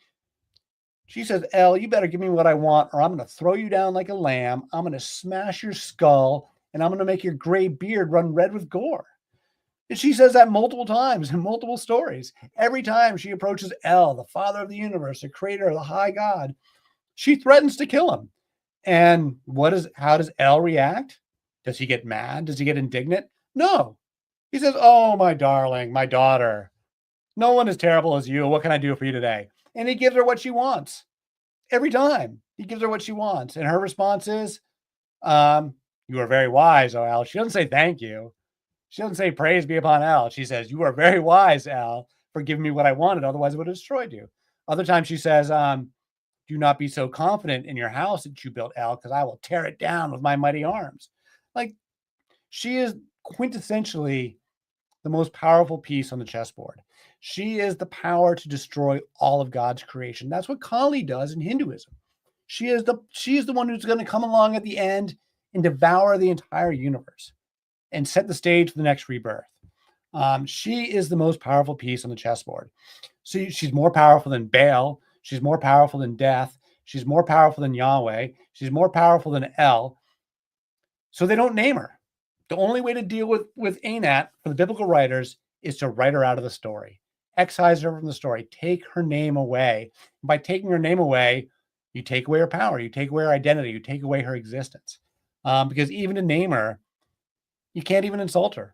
she says, El, you better give me what I want, or I'm going to throw you down like a lamb. I'm going to smash your skull, and I'm going to make your gray beard run red with gore. And she says that multiple times in multiple stories. Every time she approaches El, the father of the universe, the creator, the high God, she threatens to kill him. And how does El react? Does he get mad? Does he get indignant? No. He says, oh, my darling, my daughter, no one as terrible as you. What can I do for you today? And he gives her what she wants. Every time he gives her what she wants. And her response is, you are very wise, oh El. She doesn't say thank you. She doesn't say praise be upon El. She says, you are very wise, El, for giving me what I wanted. Otherwise, it would have destroyed you. Other times she says, do not be so confident in your house that you built, El, because I will tear it down with my mighty arms. Like, she is quintessentially the most powerful piece on the chessboard. She is the power to destroy all of God's creation. That's what Kali does in Hinduism. She is the one who's going to come along at the end and devour the entire universe and set the stage for the next rebirth. She is the most powerful piece on the chessboard. She's more powerful than Baal. She's more powerful than death. She's more powerful than Yahweh. She's more powerful than L. So they don't name her. The only way to deal with Anat for the biblical writers is to write her out of the story. Excise her from the story. Take her name away. By taking her name away, you take away her power. You take away her identity. You take away her existence. Because even to name her, you can't even insult her.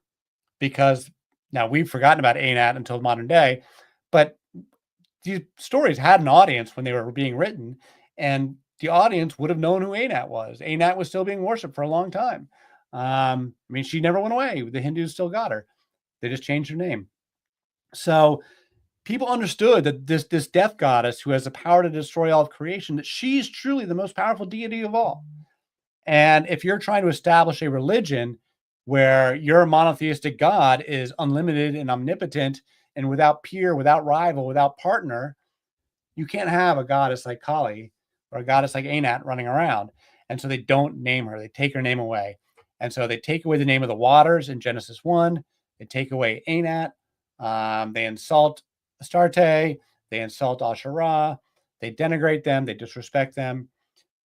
Because now we've forgotten about Anat until modern day, but these stories had an audience when they were being written, and the audience would have known who Anat was. Anat was still being worshipped for a long time. I mean, she never went away. The Hindus still got her. They just changed her name. So people understood that this death goddess who has the power to destroy all of creation, that she's truly the most powerful deity of all. And if you're trying to establish a religion where your monotheistic God is unlimited and omnipotent and without peer, without rival, without partner, you can't have a goddess like Kali or a goddess like Anat running around. And so they don't name her. They take her name away. And so they take away the name of the waters in Genesis 1. They take away Anat. They insult Astarte. They insult Asherah. They denigrate them. They disrespect them.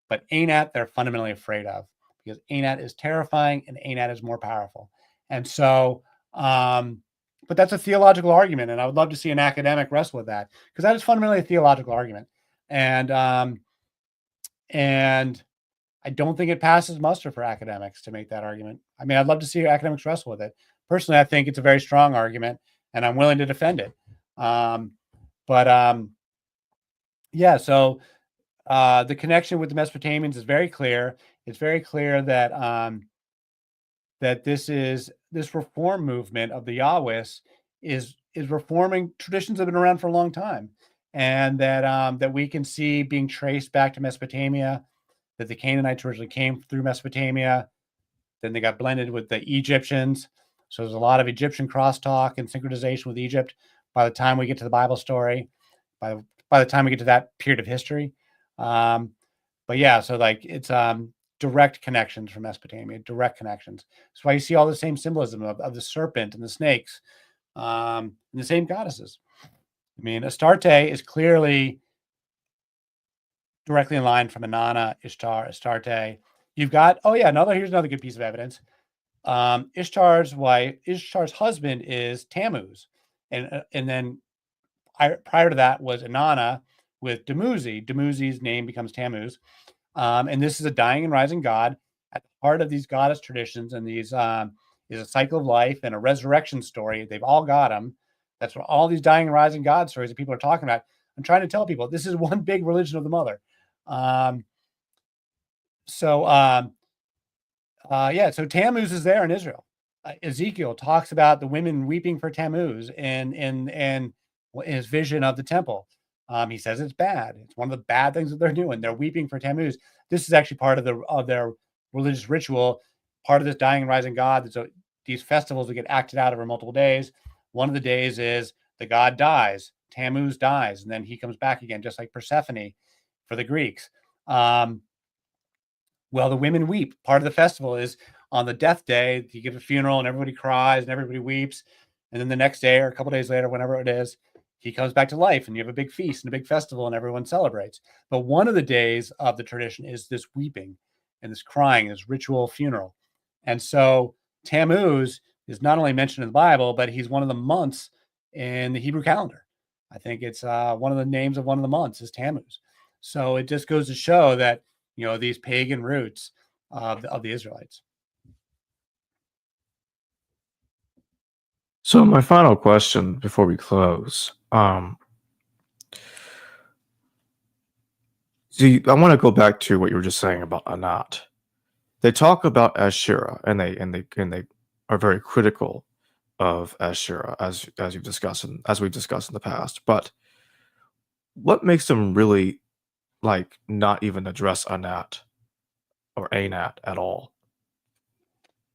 But Anat, they're fundamentally afraid of, because Anat is terrifying and Anat is more powerful. And so, but that's a theological argument. And I would love to see an academic wrestle with that, because that is fundamentally a theological argument. And I don't think it passes muster for academics to make that argument. I mean, I'd love to see academics wrestle with it. Personally, I think it's a very strong argument, and I'm willing to defend it. Yeah, so the connection with the Mesopotamians is very clear. It's very clear that that this reform movement of the Yahwehs is reforming traditions that have been around for a long time, and that we can see being traced back to Mesopotamia. That the Canaanites originally came through Mesopotamia, then they got blended with the Egyptians. So there's a lot of Egyptian crosstalk and synchronization with Egypt. By the time we get to the Bible story, by the time we get to that period of history. But yeah, so like it's direct connections from Mesopotamia, direct connections. That's why you see all the same symbolism of the serpent and the snakes, and the same goddesses. I mean, Astarte is clearly directly in line from Inanna, Ishtar, Astarte. You've got, here's another good piece of evidence. Ishtar's husband is Tammuz. And then prior to that was Inanna with Dumuzi. Dumuzi's name becomes Tammuz. And this is a dying and rising god. At the heart of these goddess traditions and these is a cycle of life and a resurrection story. They've all got them. That's what all these dying and rising god stories that people are talking about. I'm trying to tell people this is one big religion of the mother. So Tammuz is there in Israel. Ezekiel talks about the women weeping for Tammuz in his vision of the temple. He says it's bad. It's one of the bad things that they're doing. They're weeping for Tammuz. This is actually part of their religious ritual, part of this dying and rising god. So these festivals that get acted out over multiple days. One of the days is the god dies. Tammuz dies, and then he comes back again, just like Persephone for the Greeks. The women weep. Part of the festival is on the death day, you give a funeral and everybody cries and everybody weeps. And then the next day or a couple days later, whenever it is, he comes back to life and you have a big feast and a big festival and everyone celebrates. But one of the days of the tradition is this weeping and this crying, this ritual funeral. And so Tammuz is not only mentioned in the Bible, but he's one of the months in the Hebrew calendar. I think it's one of the names of one of the months is Tammuz. So it just goes to show that, these pagan roots of the Israelites. So my final question before we close, I want to go back to what you were just saying about Anat. They talk about Asherah, and they are very critical of Asherah, as we've discussed in the past. But what makes them really not even address Anat or Anat at all?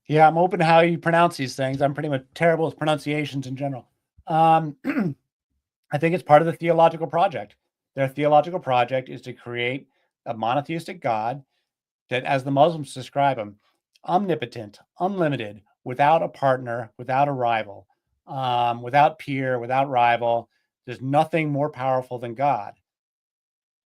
Yeah, I'm open to how you pronounce these things. I'm pretty much terrible with pronunciations in general. I think it's part of the theological project. Their theological project is to create a monotheistic God that, as the Muslims describe him, omnipotent, unlimited, without a partner, without a rival, without peer, without rival. There's nothing more powerful than God.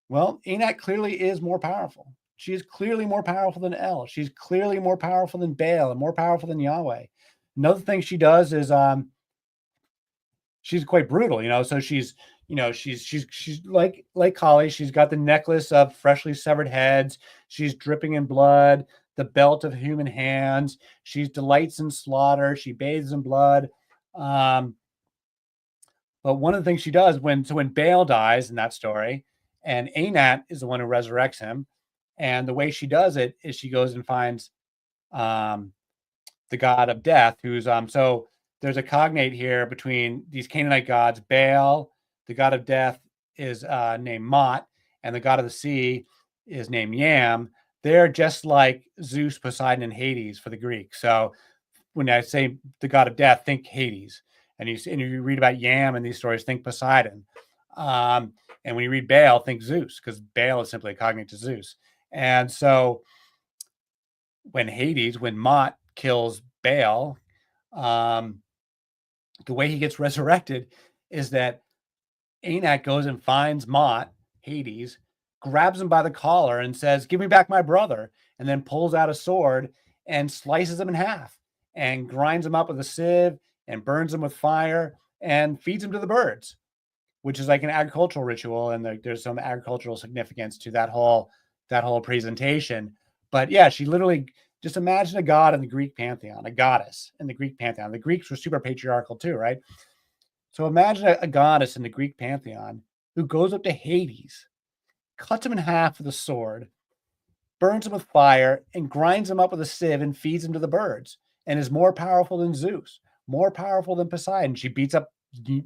Well, Anat clearly is more powerful. She is clearly more powerful than El. She's clearly more powerful than Baal and more powerful than Yahweh. Another thing she does is she's quite brutal, So she's like Kali. She's got the necklace of freshly severed heads. She's dripping in blood, the belt of human hands. She delights in slaughter. She bathes in blood. But one of the things she does when Baal dies in that story, and Anat is the one who resurrects him, and the way she does it is she goes and finds the god of death, who's so there's a cognate here between these Canaanite gods. Baal, the god of death, is named Mot, and the god of the sea is named Yam. They're just like Zeus, Poseidon, and Hades for the Greeks. So when I say the god of death, think Hades. And you read about Yam in these stories, think Poseidon. And when you read Baal, think Zeus, because Baal is simply a cognate to Zeus. And so when Mot kills Baal, the way he gets resurrected is that Anat goes and finds Mot, Hades, grabs him by the collar and says, "Give me back my brother," and then pulls out a sword and slices him in half and grinds him up with a sieve and burns him with fire and feeds him to the birds, which is like an agricultural ritual. And there's some agricultural significance to that whole presentation. But yeah, she literally, just imagine a god in the Greek pantheon, a goddess in the Greek pantheon. The Greeks were super patriarchal too, right? So imagine a goddess in the Greek pantheon who goes up to Hades, cuts him in half with a sword, burns him with fire, and grinds him up with a sieve and feeds him to the birds, and is more powerful than Zeus, more powerful than Poseidon. She beats up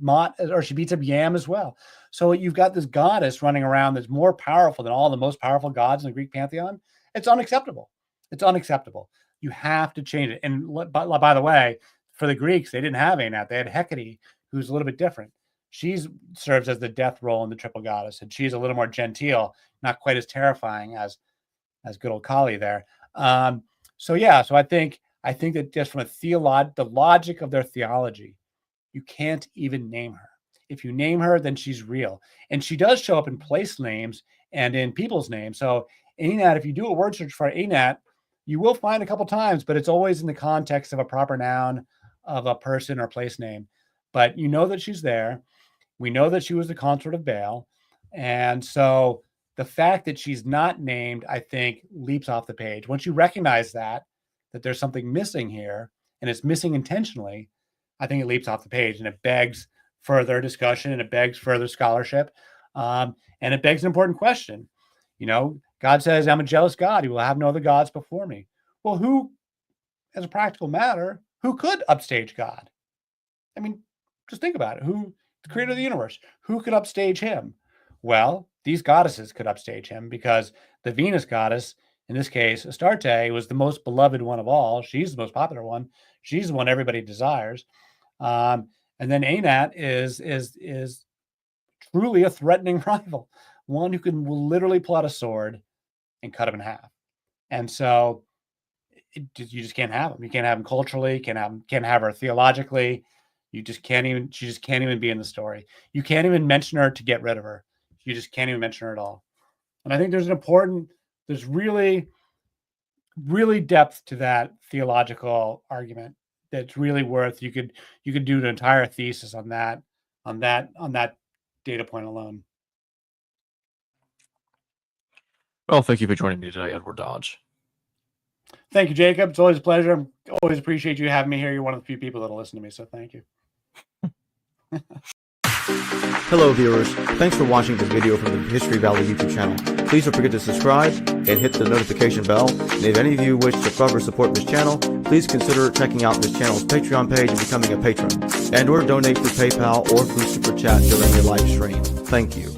Mot, or she beats up Yam as well. So you've got this goddess running around that's more powerful than all the most powerful gods in the Greek pantheon. It's unacceptable. It's unacceptable. You have to change it. And by the way, for the Greeks, they didn't have Anat. They had Hecate, who's a little bit different. She serves as the death role in the triple goddess, and she's a little more genteel, not quite as terrifying as good old Kali there. So I think that just from the logic of their theology, you can't even name her. If you name her, then she's real. And she does show up in place names and in people's names. So Anat, if you do a word search for Anat, you will find a couple times, but it's always in the context of a proper noun of a person or place name. But you know that she's there. We know that she was the consort of Baal. And so the fact that she's not named, I think, leaps off the page. Once you recognize that there's something missing here, and it's missing intentionally, I think it leaps off the page, and it begs further discussion, and it begs further scholarship. And it begs an important question. God says, "I'm a jealous God. You will have no other gods before me." Well, who, as a practical matter, who could upstage God? I mean, just think about it. Who, the creator of the universe, who could upstage him? Well, these goddesses could upstage him, because the Venus goddess, in this case, Astarte, was the most beloved one of all. She's the most popular one. She's the one everybody desires. And then Anat is truly a threatening rival, one who will literally pull out a sword and cut him in half. And so you just can't have them. You can't have them culturally. Can't have her theologically. She just can't even be in the story. You can't even mention her to get rid of her. You just can't even mention her at all. And I think there's really, really depth to that theological argument that's really worth, you could do an entire thesis on that data point alone. Well, thank you for joining me today, Edward Dodge. Thank you, Jacob. It's always a pleasure. Always appreciate you having me here. You're one of the few people that'll listen to me, so thank you. Hello viewers, thanks for watching this video from the History Valley YouTube channel. Please don't forget to subscribe and hit the notification bell. And if any of you wish to further support this channel, please consider checking out this channel's Patreon page and becoming a patron, and or donate through PayPal or through Super Chat during your live stream. Thank you.